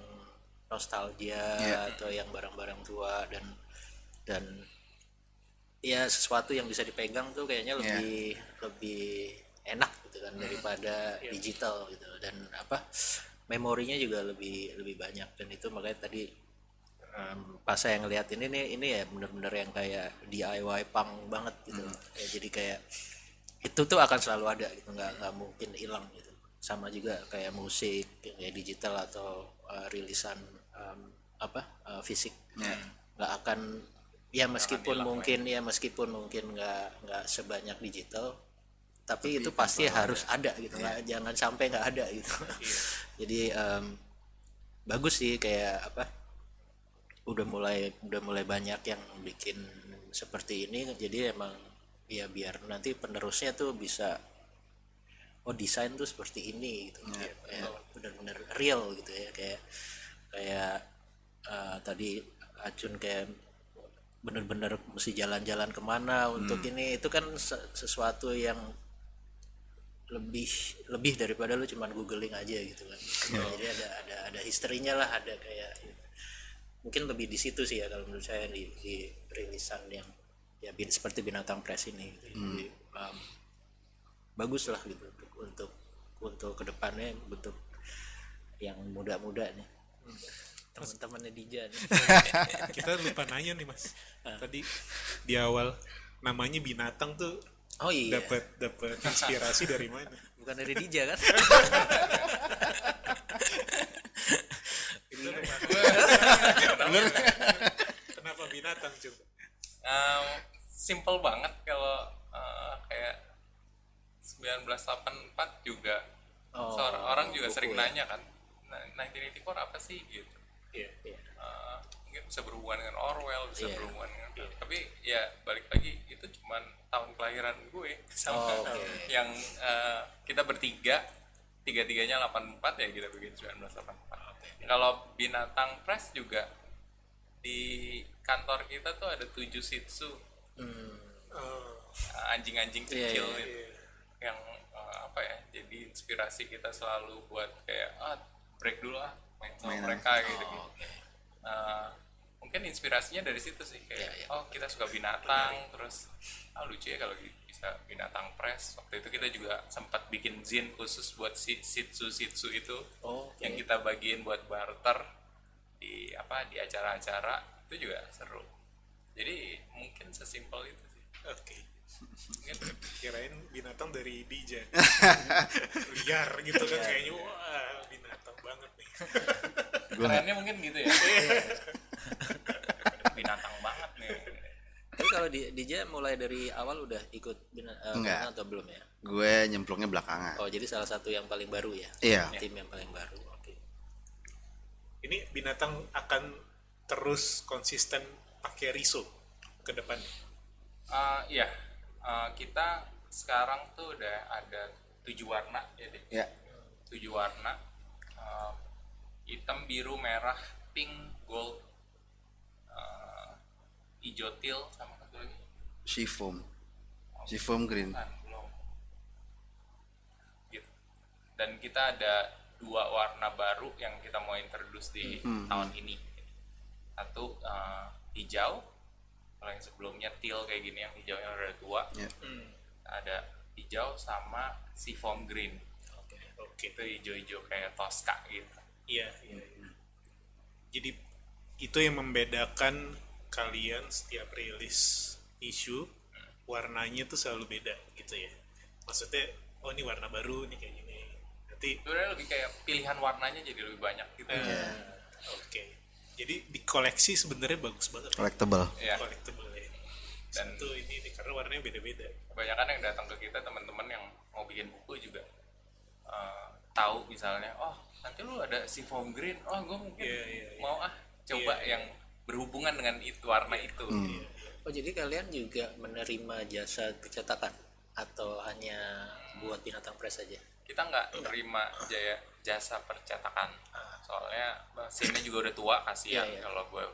Speaker 3: nostalgia atau yang barang-barang tua dan ya sesuatu yang bisa dipegang tuh kayaknya lebih enak gitu kan daripada digital gitu, dan apa memorinya juga lebih banyak. Dan itu makanya tadi pas saya ngelihat ini ya bener-bener yang kayak DIY punk banget gitu. Ya, jadi kayak itu tuh akan selalu ada gitu, nggak mungkin hilang gitu. Sama juga kayak musik kayak digital atau rilisan fisik nggak akan ya meskipun mungkin nggak sebanyak digital, tapi itu pasti harus ada gitu, jangan sampai nggak ada gitu. Jadi bagus sih kayak apa udah mulai banyak yang bikin seperti ini. Jadi emang ya biar nanti penerusnya tuh bisa desain tuh seperti ini gitu, kayak benar-benar real gitu ya, kayak tadi Acun kayak benar-benar mesti jalan-jalan kemana untuk ini, itu kan sesuatu yang lebih daripada lu cuman googling aja gitu kan. Jadi ada historinya lah, ada kayak mungkin lebih di situ sih ya kalau menurut saya di rilisan yang ya seperti Binatang Press ini gitu. Jadi, bagus lah gitu untuk kedepannya bentuk yang muda-muda nih. teman-temannya Dija nih.
Speaker 1: Kita lupa nanya nih Mas. Tadi di awal namanya binatang tuh
Speaker 3: Oh iya,
Speaker 1: dapat inspirasi dari mana?
Speaker 3: bukan dari Dija kan?
Speaker 1: Itu kenapa binatang coba?
Speaker 4: Simple banget kalau kayak 1984 juga.
Speaker 3: Oh,
Speaker 4: Orang juga
Speaker 3: buku
Speaker 4: sering
Speaker 3: ya.
Speaker 4: nanya kan, 1984 apa sih gitu.
Speaker 1: Iya.
Speaker 3: Iya.
Speaker 4: Mungkin bisa berhubungan dengan Orwell, bisa
Speaker 3: Iya.
Speaker 4: berhubungan dengan tapi ya balik lagi itu cuman tahun kelahiran gue sama
Speaker 3: Oh, oke.
Speaker 4: yang kita bertiga, tiga-tiganya 84 ya kita bikin 1984. Kalau binatang press juga di kantor kita tuh ada 7 Shih Tzu,
Speaker 1: Oh,
Speaker 4: anjing-anjing
Speaker 3: Iya,
Speaker 4: kecil
Speaker 3: iya.
Speaker 4: gitu. Yang apa ya, jadi inspirasi kita selalu buat kayak break dulu main sama
Speaker 2: Mainan.
Speaker 4: mereka gitu.
Speaker 3: Oh, oke.
Speaker 4: Mungkin inspirasinya dari situ sih kayak
Speaker 3: Iya, iya.
Speaker 4: oh kita suka binatang, terus lucu ya kalau bisa binatang press. Waktu itu kita juga sempat bikin zine khusus buat Shih Tzu itu
Speaker 3: Oh, oke.
Speaker 4: yang kita bagiin buat barter di acara-acara, itu juga seru. Jadi mungkin sesimpel itu sih.
Speaker 1: oke. Kirain binatang dari Dija. Liar gitu kan kayaknya, wah binatang banget nih.
Speaker 4: Kerennya mungkin gitu ya. Binatang banget nih.
Speaker 3: Tapi kalau Dija mulai dari awal udah ikut
Speaker 2: Enggak.
Speaker 3: binatang atau belum ya?
Speaker 2: Gue nyemplungnya belakangan.
Speaker 3: Oh, jadi salah satu yang paling baru ya?
Speaker 2: Iya.
Speaker 3: Tim yang paling baru. Oke.
Speaker 1: Ini binatang akan terus konsisten pakai riso ke depan.
Speaker 4: Iya, kita sekarang tuh udah ada 7 warna ya deh.
Speaker 2: Ya.
Speaker 4: 7 warna, hitam, biru, merah, pink, gold, hijau teal, sama satu lagi.
Speaker 2: Seafoam green.
Speaker 4: Belum. Gitu. Dan kita ada 2 warna baru yang kita mau introduce di tahun ini. Satu hijau, kalau yang sebelumnya teal kayak gini, yang hijaunya udah tua.
Speaker 2: Ya.
Speaker 4: Ada hijau sama seafoam green.
Speaker 1: Oke.
Speaker 4: Itu hijau-hijau kayak Tosca gitu.
Speaker 1: Iya, iya. Jadi itu yang membedakan kalian setiap rilis isu warnanya tuh selalu beda gitu ya. Maksudnya oh ini warna baru nih kayak gini. Nanti
Speaker 4: Sebenarnya lebih kayak pilihan warnanya jadi lebih banyak gitu.
Speaker 1: oke. Jadi di koleksi sebenarnya bagus banget.
Speaker 2: Collectible.
Speaker 4: Ya.
Speaker 1: Collectible ya.
Speaker 4: Dan
Speaker 1: Satu ini nih, karena warnanya beda-beda.
Speaker 4: kebanyakan yang datang ke kita teman-teman yang mau bikin buku juga tahu misalnya, oh nanti lu ada seafoam green, oh gue mungkin
Speaker 1: Iya.
Speaker 4: mau coba yang berhubungan dengan itu warna itu.
Speaker 3: Oh, jadi kalian juga menerima jasa percetakan atau hanya buat binatang press aja?
Speaker 4: Kita nggak terima jasa percetakan, soalnya mesinnya juga udah tua, kasihan
Speaker 3: Iya, iya.
Speaker 4: kalau gue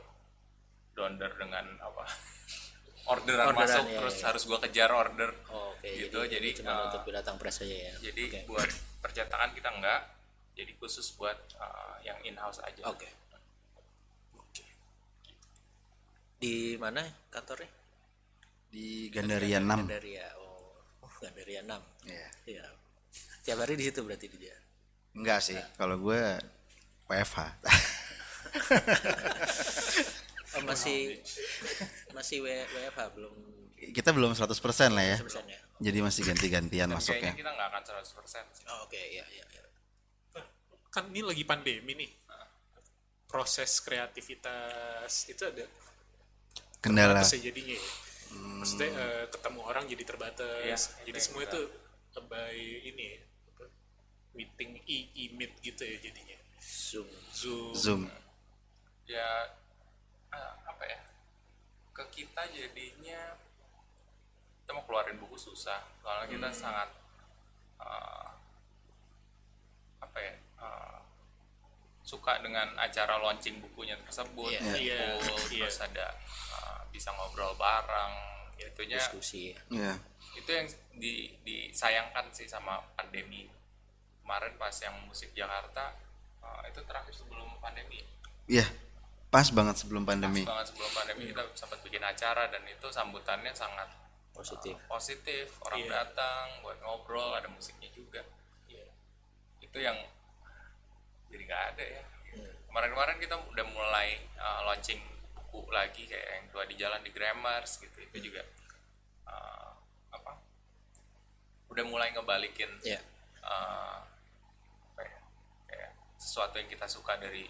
Speaker 4: donder dengan orderan
Speaker 3: Orderan,
Speaker 4: masuk
Speaker 3: iya,
Speaker 4: terus
Speaker 3: iya.
Speaker 4: harus gue kejar order.
Speaker 3: Oh, oke.
Speaker 4: Gitu, jadi,
Speaker 3: cuma untuk binatang press aja ya?
Speaker 4: Jadi
Speaker 3: Oke.
Speaker 4: buat percetakan kita enggak, jadi khusus buat yang in-house aja.
Speaker 3: Oke. Di mana kantornya?
Speaker 2: Di Gandaria 6.
Speaker 3: Gandaria. Oh, Gandaria 6.
Speaker 2: Iya.
Speaker 3: Iya. Tiap hari di situ berarti dia.
Speaker 2: Enggak sih, kalau gue WFH.
Speaker 3: Oh, masih WFH belum
Speaker 2: Kita belum 100% lah ya.
Speaker 3: 100% ya?
Speaker 2: Jadi masih ganti-gantian
Speaker 4: Dan
Speaker 2: masuknya.
Speaker 4: kayaknya kita nggak akan 100% sih.
Speaker 3: Oh, oke, iya, iya, iya.
Speaker 1: Kan ini lagi pandemi nih. Proses kreativitas itu ada
Speaker 2: Kendala.
Speaker 1: terbatas ya jadinya ya. Maksudnya ketemu orang jadi terbatas.
Speaker 4: Iya,
Speaker 1: Jadi
Speaker 4: itu
Speaker 1: semua
Speaker 4: yang
Speaker 1: itu by ini ya, apa, meeting e-meet gitu ya jadinya.
Speaker 3: Zoom.
Speaker 2: Zoom.
Speaker 4: Ya apa ya? Ke kita jadinya kita mau keluarin buku susah, soalnya kita sangat apa ya? Suka dengan acara launching bukunya tersebut,
Speaker 3: Iya.
Speaker 4: ngumpul,
Speaker 1: Iya.
Speaker 4: terus ada bisa ngobrol bareng, itunya
Speaker 3: Diskusi ya.
Speaker 2: Iya.
Speaker 4: itu yang disayangkan sih sama pandemi kemarin pas yang musik Jakarta, itu terakhir sebelum pandemi.
Speaker 2: Iya. Pas banget sebelum pandemi.
Speaker 4: Pas banget sebelum pandemi kita sempat bikin acara dan itu sambutannya sangat
Speaker 3: Positif.
Speaker 4: orang datang buat ngobrol, ada musiknya juga. Itu yang jadi nggak ada ya. kemarin kita udah mulai launching buku lagi kayak yang Tua di Jalan di Grammars gitu, itu juga apa udah mulai ngebalikin
Speaker 3: Iya.
Speaker 4: apa ya, kayak sesuatu yang kita suka dari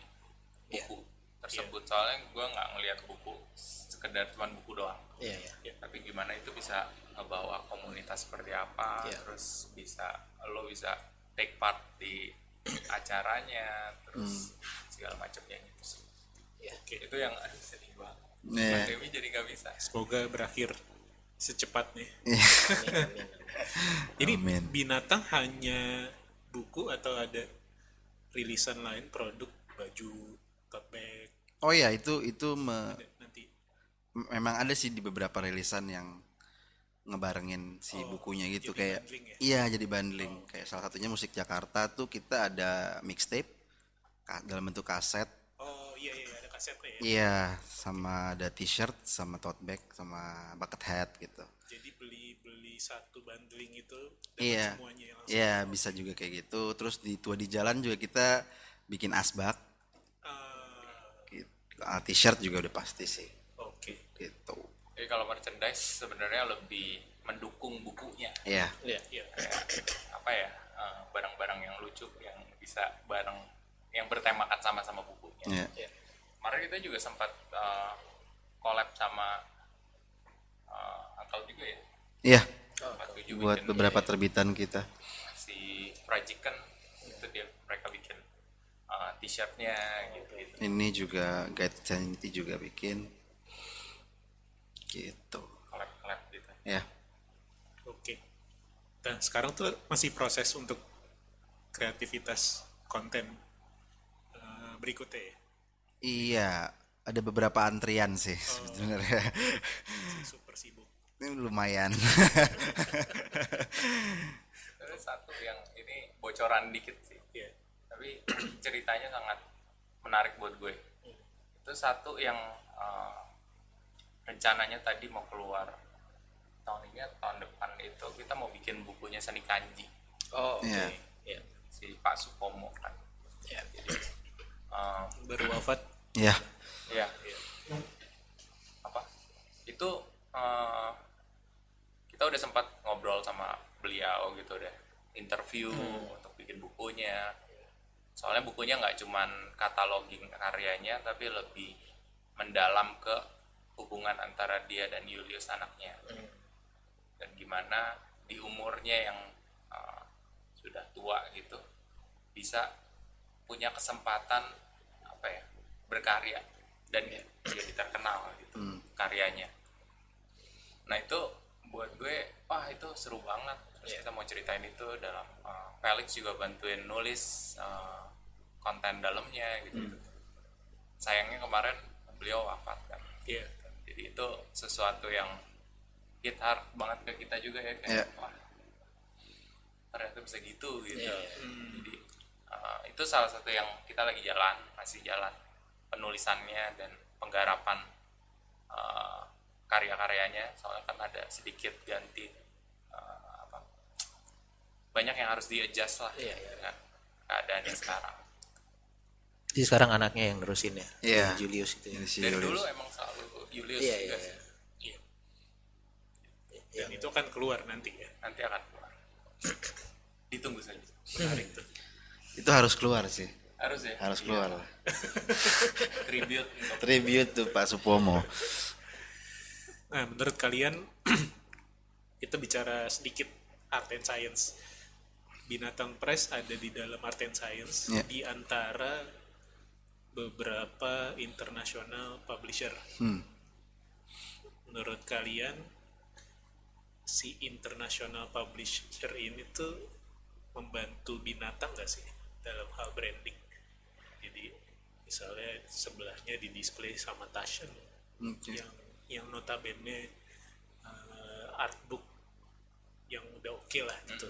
Speaker 4: buku tersebut.
Speaker 1: Iya.
Speaker 4: Soalnya gue nggak ngelihat buku sekedar cuman buku doang,
Speaker 3: Iya, iya.
Speaker 4: tapi gimana itu bisa ngebawa komunitas seperti apa,
Speaker 3: Iya.
Speaker 4: terus lo bisa take part di acaranya, terus segala macamnya gitu sih.
Speaker 3: Iya.
Speaker 4: Itu yang aduh sedih banget.
Speaker 2: Iya.
Speaker 4: Pandemi jadi nggak bisa.
Speaker 1: Semoga berakhir secepatnya.
Speaker 3: Amin, amin.
Speaker 1: Jadi
Speaker 2: Amin.
Speaker 1: Binatang hanya buku atau ada rilisan lain, produk, baju, tote bag,
Speaker 2: Oh ya, itu
Speaker 1: ada nanti.
Speaker 2: memang ada sih di beberapa rilisan yang ngebarengin si bukunya gitu,
Speaker 1: jadi
Speaker 2: kayak
Speaker 1: bundling ya?
Speaker 2: iya jadi bundling. Kayak salah satunya Musik Jakarta tuh kita ada mixtape dalam bentuk kaset.
Speaker 1: Oh iya ada kasetnya ya.
Speaker 2: Iya, sama ada t-shirt, sama tote bag, sama bucket hat gitu.
Speaker 1: Jadi beli satu bundling itu dapat
Speaker 2: Iya,
Speaker 1: semuanya langsung.
Speaker 2: iya bisa juga kayak gitu. Terus di Tua di Jalan juga kita bikin asbak, gitu. T-shirt juga udah pasti sih,
Speaker 1: Oke.
Speaker 2: gitu.
Speaker 4: Jadi kalau merchandise sebenarnya lebih mendukung bukunya.
Speaker 2: Iya,
Speaker 3: Iya.
Speaker 1: Iya.
Speaker 4: Apa ya, barang-barang yang lucu yang bisa bareng, yang bertemakan sama bukunya.
Speaker 2: iya.
Speaker 3: Iya.
Speaker 4: Kemarin kita juga sempat collab sama Uncle juga ya.
Speaker 2: Iya,
Speaker 4: 47
Speaker 2: buat
Speaker 4: bikin
Speaker 2: beberapa terbitan kita.
Speaker 4: si Prajikan itu mereka bikin t-shirtnya gitu.
Speaker 2: Ini juga Guide Sanity juga bikin, gitu.
Speaker 4: Collab gitu.
Speaker 2: Ya,
Speaker 1: Oke. Dan sekarang tuh masih proses untuk kreativitas konten berikutnya ya.
Speaker 2: iya. Ada beberapa antrian sih sebenarnya.
Speaker 1: Super sibuk.
Speaker 2: Ini lumayan.
Speaker 4: Terus satu yang ini bocoran dikit sih,
Speaker 1: Iya.
Speaker 4: tapi ceritanya sangat menarik buat gue. Itu satu yang rencananya tadi mau keluar tahun ini atau tahun depan, itu kita mau bikin bukunya Seni Kanji
Speaker 3: Oh, oke.
Speaker 2: Iya.
Speaker 3: Iya.
Speaker 4: si Pak Supomo kan.
Speaker 3: Iya.
Speaker 4: Jadi
Speaker 1: Baru wafat.
Speaker 2: Ya,
Speaker 4: ya apa itu kita udah sempat ngobrol sama beliau gitu, udah interview untuk bikin bukunya. Soalnya bukunya nggak cuman cataloging karyanya, tapi lebih mendalam ke hubungan antara dia dan Julius anaknya, dan gimana di umurnya yang sudah tua gitu bisa punya kesempatan apa ya, berkarya dan jadi terkenal gitu karyanya. Nah itu buat gue, wah itu seru banget. Terus kita mau ceritain itu dalam Felix juga bantuin nulis konten dalamnya gitu. Sayangnya kemarin beliau wafat kan.
Speaker 1: Iya.
Speaker 4: Jadi itu sesuatu yang hit hard banget ke kita juga ya, kayak
Speaker 2: Iya.
Speaker 4: wah ternyata bisa gitu gitu.
Speaker 3: Iya.
Speaker 4: Jadi itu salah satu yang kita lagi masih jalan penulisannya dan penggarapan karya-karyanya. Soalnya kan ada sedikit ganti banyak yang harus di-adjust lah
Speaker 3: Iya, iya.
Speaker 4: dengan keadaannya sekarang.
Speaker 3: Jadi sekarang anaknya yang nerusin ya.
Speaker 2: Iya.
Speaker 3: Julius itu. Ya.
Speaker 2: ini si
Speaker 4: Dari
Speaker 2: Julius.
Speaker 4: dulu emang selalu Julius
Speaker 3: Iya,
Speaker 4: juga
Speaker 3: iya.
Speaker 4: sih.
Speaker 1: Iya.
Speaker 3: Iya.
Speaker 1: Dan itu akan keluar nanti ya.
Speaker 4: Nanti akan keluar. Ditunggu saja.
Speaker 1: Menarik tuh.
Speaker 2: Itu harus keluar sih,
Speaker 4: Harus ya.
Speaker 2: harus keluar.
Speaker 4: Tribute untuk
Speaker 2: Tribute tuh Pak Supomo.
Speaker 1: Nah, menurut kalian kita bicara sedikit art and science. Binatang Press ada di dalam art and science
Speaker 2: Iya.
Speaker 1: di antara beberapa international publisher. Menurut kalian si international publisher ini tuh membantu Binatang nggak sih dalam hal branding? Jadi misalnya sebelahnya di display sama Taschen yang notabene artbook yang udah oke lah gitu.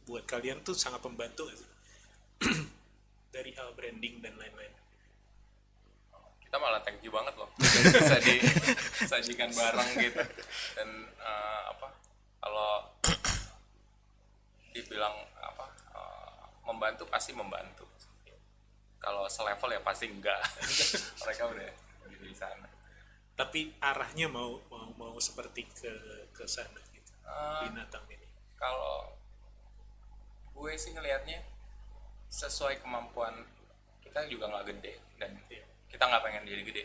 Speaker 1: Buat kalian tuh sangat membantu nggak sih dari hal branding dan lain-lain?
Speaker 4: kita malah thank you banget loh bisa disajikan bareng gitu. Dan kalau dibilang membantu, pasti membantu. Kalau kalau selevel ya pasti enggak. Mereka udah di sana.
Speaker 1: Tapi arahnya mau seperti ke sana gitu. Binatang ini.
Speaker 4: Kalau gue sih ngelihatnya sesuai kemampuan kita juga nggak gede dan
Speaker 1: Iya.
Speaker 4: kita nggak pengen jadi gede.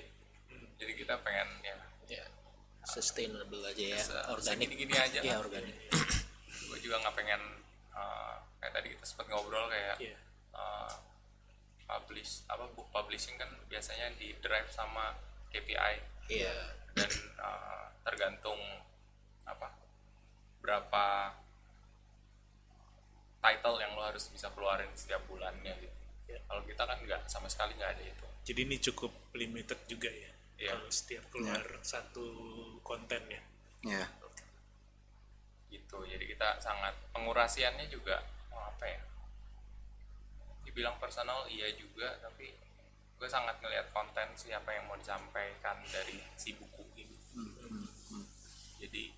Speaker 4: Jadi kita pengen ya
Speaker 3: Ya, sustainable aja ya, organik.
Speaker 4: segini-gini aja
Speaker 3: Ya,
Speaker 4: lah.
Speaker 3: organik.
Speaker 4: Gue juga nggak pengen kayak tadi kita sempat ngobrol kayak
Speaker 1: Iya.
Speaker 4: book publishing kan biasanya di drive sama KPI
Speaker 3: Iya.
Speaker 4: dan tergantung berapa title yang lo harus bisa keluarin setiap bulannya gitu.
Speaker 1: Iya.
Speaker 4: Kalau kita kan nggak, sama sekali nggak ada itu.
Speaker 1: Jadi ini cukup limited juga ya.
Speaker 4: Iya.
Speaker 1: Kalau setiap keluar satu konten ya.
Speaker 2: Ya.
Speaker 4: Gitu. Jadi kita sangat pengurasiannya juga dibilang personal iya juga, tapi gue sangat ngelihat konten siapa yang mau disampaikan dari si buku ini. Jadi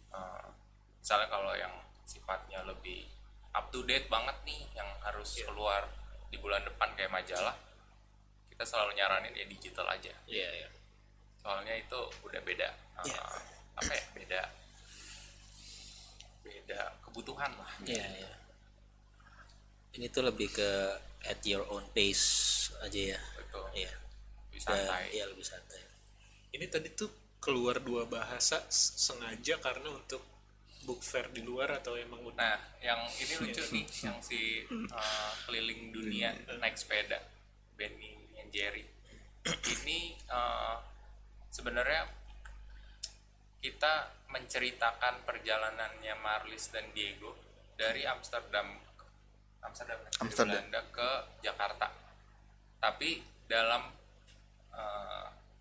Speaker 4: misalnya kalau yang sifatnya lebih up to date banget nih yang harus keluar di bulan depan kayak majalah, kita selalu nyaranin ya digital aja.
Speaker 3: Iya, iya.
Speaker 4: Soalnya itu udah beda beda kebutuhan lah.
Speaker 3: Iya, iya. Ini tuh lebih ke at your own pace aja ya.
Speaker 4: Betul.
Speaker 3: Iya.
Speaker 4: Lebih santai.
Speaker 3: Iya, lebih santai.
Speaker 1: Ini tadi tuh keluar 2 bahasa sengaja karena untuk book fair di luar atau emang udah?
Speaker 4: Nah, yang ini lucu nih, yang si keliling dunia naik sepeda, Benny and Jerry. Ini sebenarnya kita menceritakan perjalanannya Marlis dan Diego dari Amsterdam dari Belanda ke Jakarta. Tapi dalam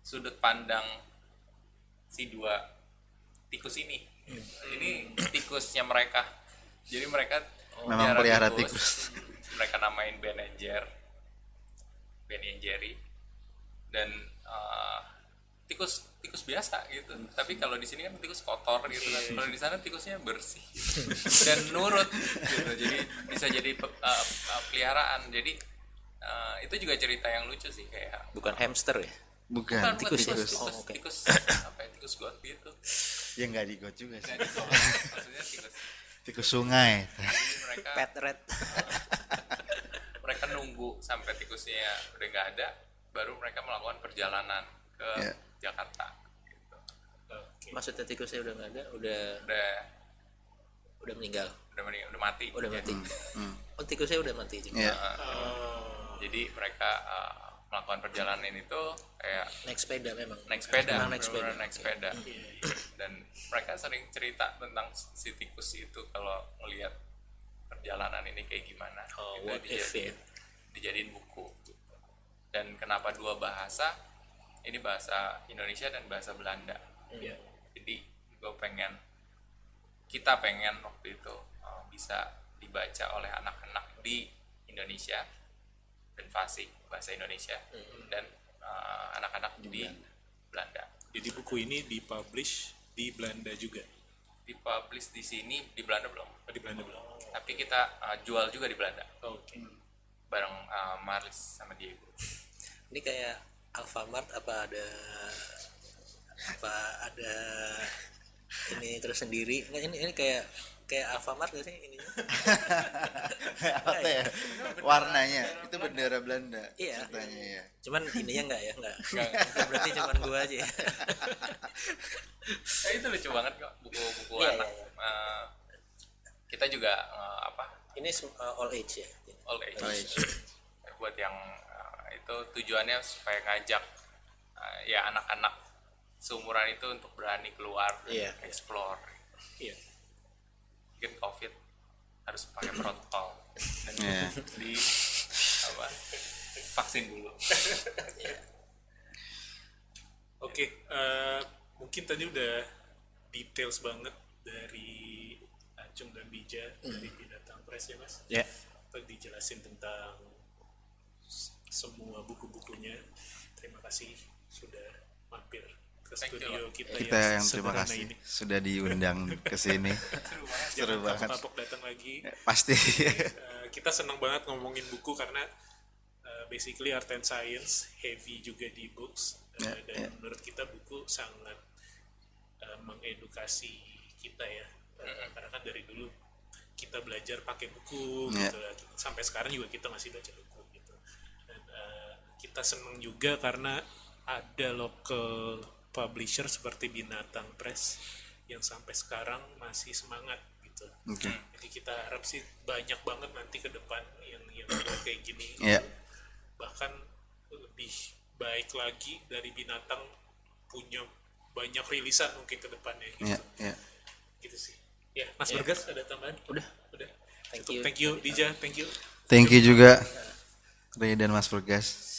Speaker 4: sudut pandang si 2 tikus ini. Ini tikusnya mereka. Jadi mereka
Speaker 2: Memang pelihara tikus.
Speaker 4: Mereka namain Ben and Jerry. Dan tikus biasa gitu. Tapi kalau di sini kan tikus kotor gitu kan. Kalau di sana tikusnya bersih dan nurut gitu. Jadi bisa jadi peliharaan. Jadi itu juga cerita yang lucu sih, kayak
Speaker 3: Bukan hamster ya?
Speaker 2: Bukan
Speaker 3: tikus ya?
Speaker 2: tikus.
Speaker 3: Oh, oke.
Speaker 4: tikus tikus got gitu.
Speaker 2: Ya nggak di got juga sih.
Speaker 4: Jadi maksudnya
Speaker 2: Tikus sungai.
Speaker 4: jadi mereka
Speaker 3: Pet rat.
Speaker 4: mereka nunggu sampai tikusnya udah nggak ada, baru mereka melakukan perjalanan ke
Speaker 2: Ya.
Speaker 4: Jakarta gitu.
Speaker 3: Maksudnya tikusnya udah nggak ada, udah meninggal,
Speaker 4: udah mati.
Speaker 3: udah
Speaker 4: Ya.
Speaker 3: mati. Oh, tikusnya udah mati juga.
Speaker 2: Ya.
Speaker 4: Jadi mereka melakukan perjalanan itu kayak
Speaker 3: Naik sepeda memang.
Speaker 4: naik sepeda,
Speaker 3: Memang naik sepeda.
Speaker 4: bener-bener naik sepeda. Dan mereka sering cerita tentang si tikus itu kalau melihat perjalanan ini kayak gimana.
Speaker 3: Oh,
Speaker 4: Itu
Speaker 3: what if ya?
Speaker 4: dijadiin buku. Gitu. Dan kenapa 2 bahasa? Ini bahasa Indonesia dan bahasa Belanda.
Speaker 1: Iya.
Speaker 4: Jadi kita pengen waktu itu bisa dibaca oleh anak-anak di Indonesia dan fasih bahasa Indonesia dan anak-anak di Belanda.
Speaker 1: Jadi buku ini dipublish di Belanda juga.
Speaker 4: Dipublish di sini, di Belanda belum.
Speaker 1: Oh, di Belanda belum.
Speaker 4: Tapi kita jual juga di Belanda
Speaker 1: Oke.
Speaker 4: bareng Marlis sama Diego.
Speaker 3: Ini kayak Alfamart apa ada ini terus sendiri? Nggak, ini kayak Alfamart gak sih ininya?
Speaker 2: Apa ya? Warnanya itu bendera Belanda.
Speaker 3: Iya.
Speaker 2: Ceritanya ya.
Speaker 3: Cuman ininya enggak. Berarti cuman gua aja ya.
Speaker 4: Itu lucu banget kok buku-buku
Speaker 3: Iya,
Speaker 4: anak.
Speaker 3: iya,
Speaker 4: Kita juga
Speaker 3: Ini all age ya.
Speaker 4: all age.
Speaker 2: All age.
Speaker 4: Buat yang itu tujuannya supaya ngajak ya anak-anak seumuran itu untuk berani keluar,
Speaker 3: Iya.
Speaker 4: explore.
Speaker 1: Iya.
Speaker 4: Mungkin COVID harus pakai protokol dan
Speaker 2: Iya.
Speaker 4: di vaksin dulu.
Speaker 1: Oke, mungkin tadi udah details banget dari Acung dan Bija dari Binatang Press ya Mas.
Speaker 2: Ya.
Speaker 1: Tadi dijelasin tentang semua buku-bukunya. Terima kasih sudah mampir ke
Speaker 4: Thank you,
Speaker 1: studio
Speaker 4: Lok.
Speaker 1: kita,
Speaker 2: Kita yang terima
Speaker 1: sederhana
Speaker 2: kasih
Speaker 1: ini.
Speaker 2: sudah diundang ke sini. Seru
Speaker 1: Jangan
Speaker 2: banget.
Speaker 1: kapok-kapok datang lagi.
Speaker 2: Pasti.
Speaker 1: Kita senang banget ngomongin buku karena basically art and science, heavy juga di books, dan menurut kita buku sangat mengedukasi kita ya, karena kan dari dulu kita belajar pakai buku gitu lah. Sampai sekarang juga kita masih baca buku gitu, dan kita seneng juga karena ada local publisher seperti Binatang Press yang sampai sekarang masih semangat gitu. Jadi kita harap sih banyak banget nanti ke depan yang buat kayak gini gitu. Bahkan lebih baik lagi dari Binatang, punya banyak rilisan mungkin ke depannya gitu. Gitu sih. Ya, Mas Bergas ada tambahan? Udah.
Speaker 3: Thank you.
Speaker 1: Thank you Dija, thank you.
Speaker 2: Thank you juga Ray dan Mas Bergas.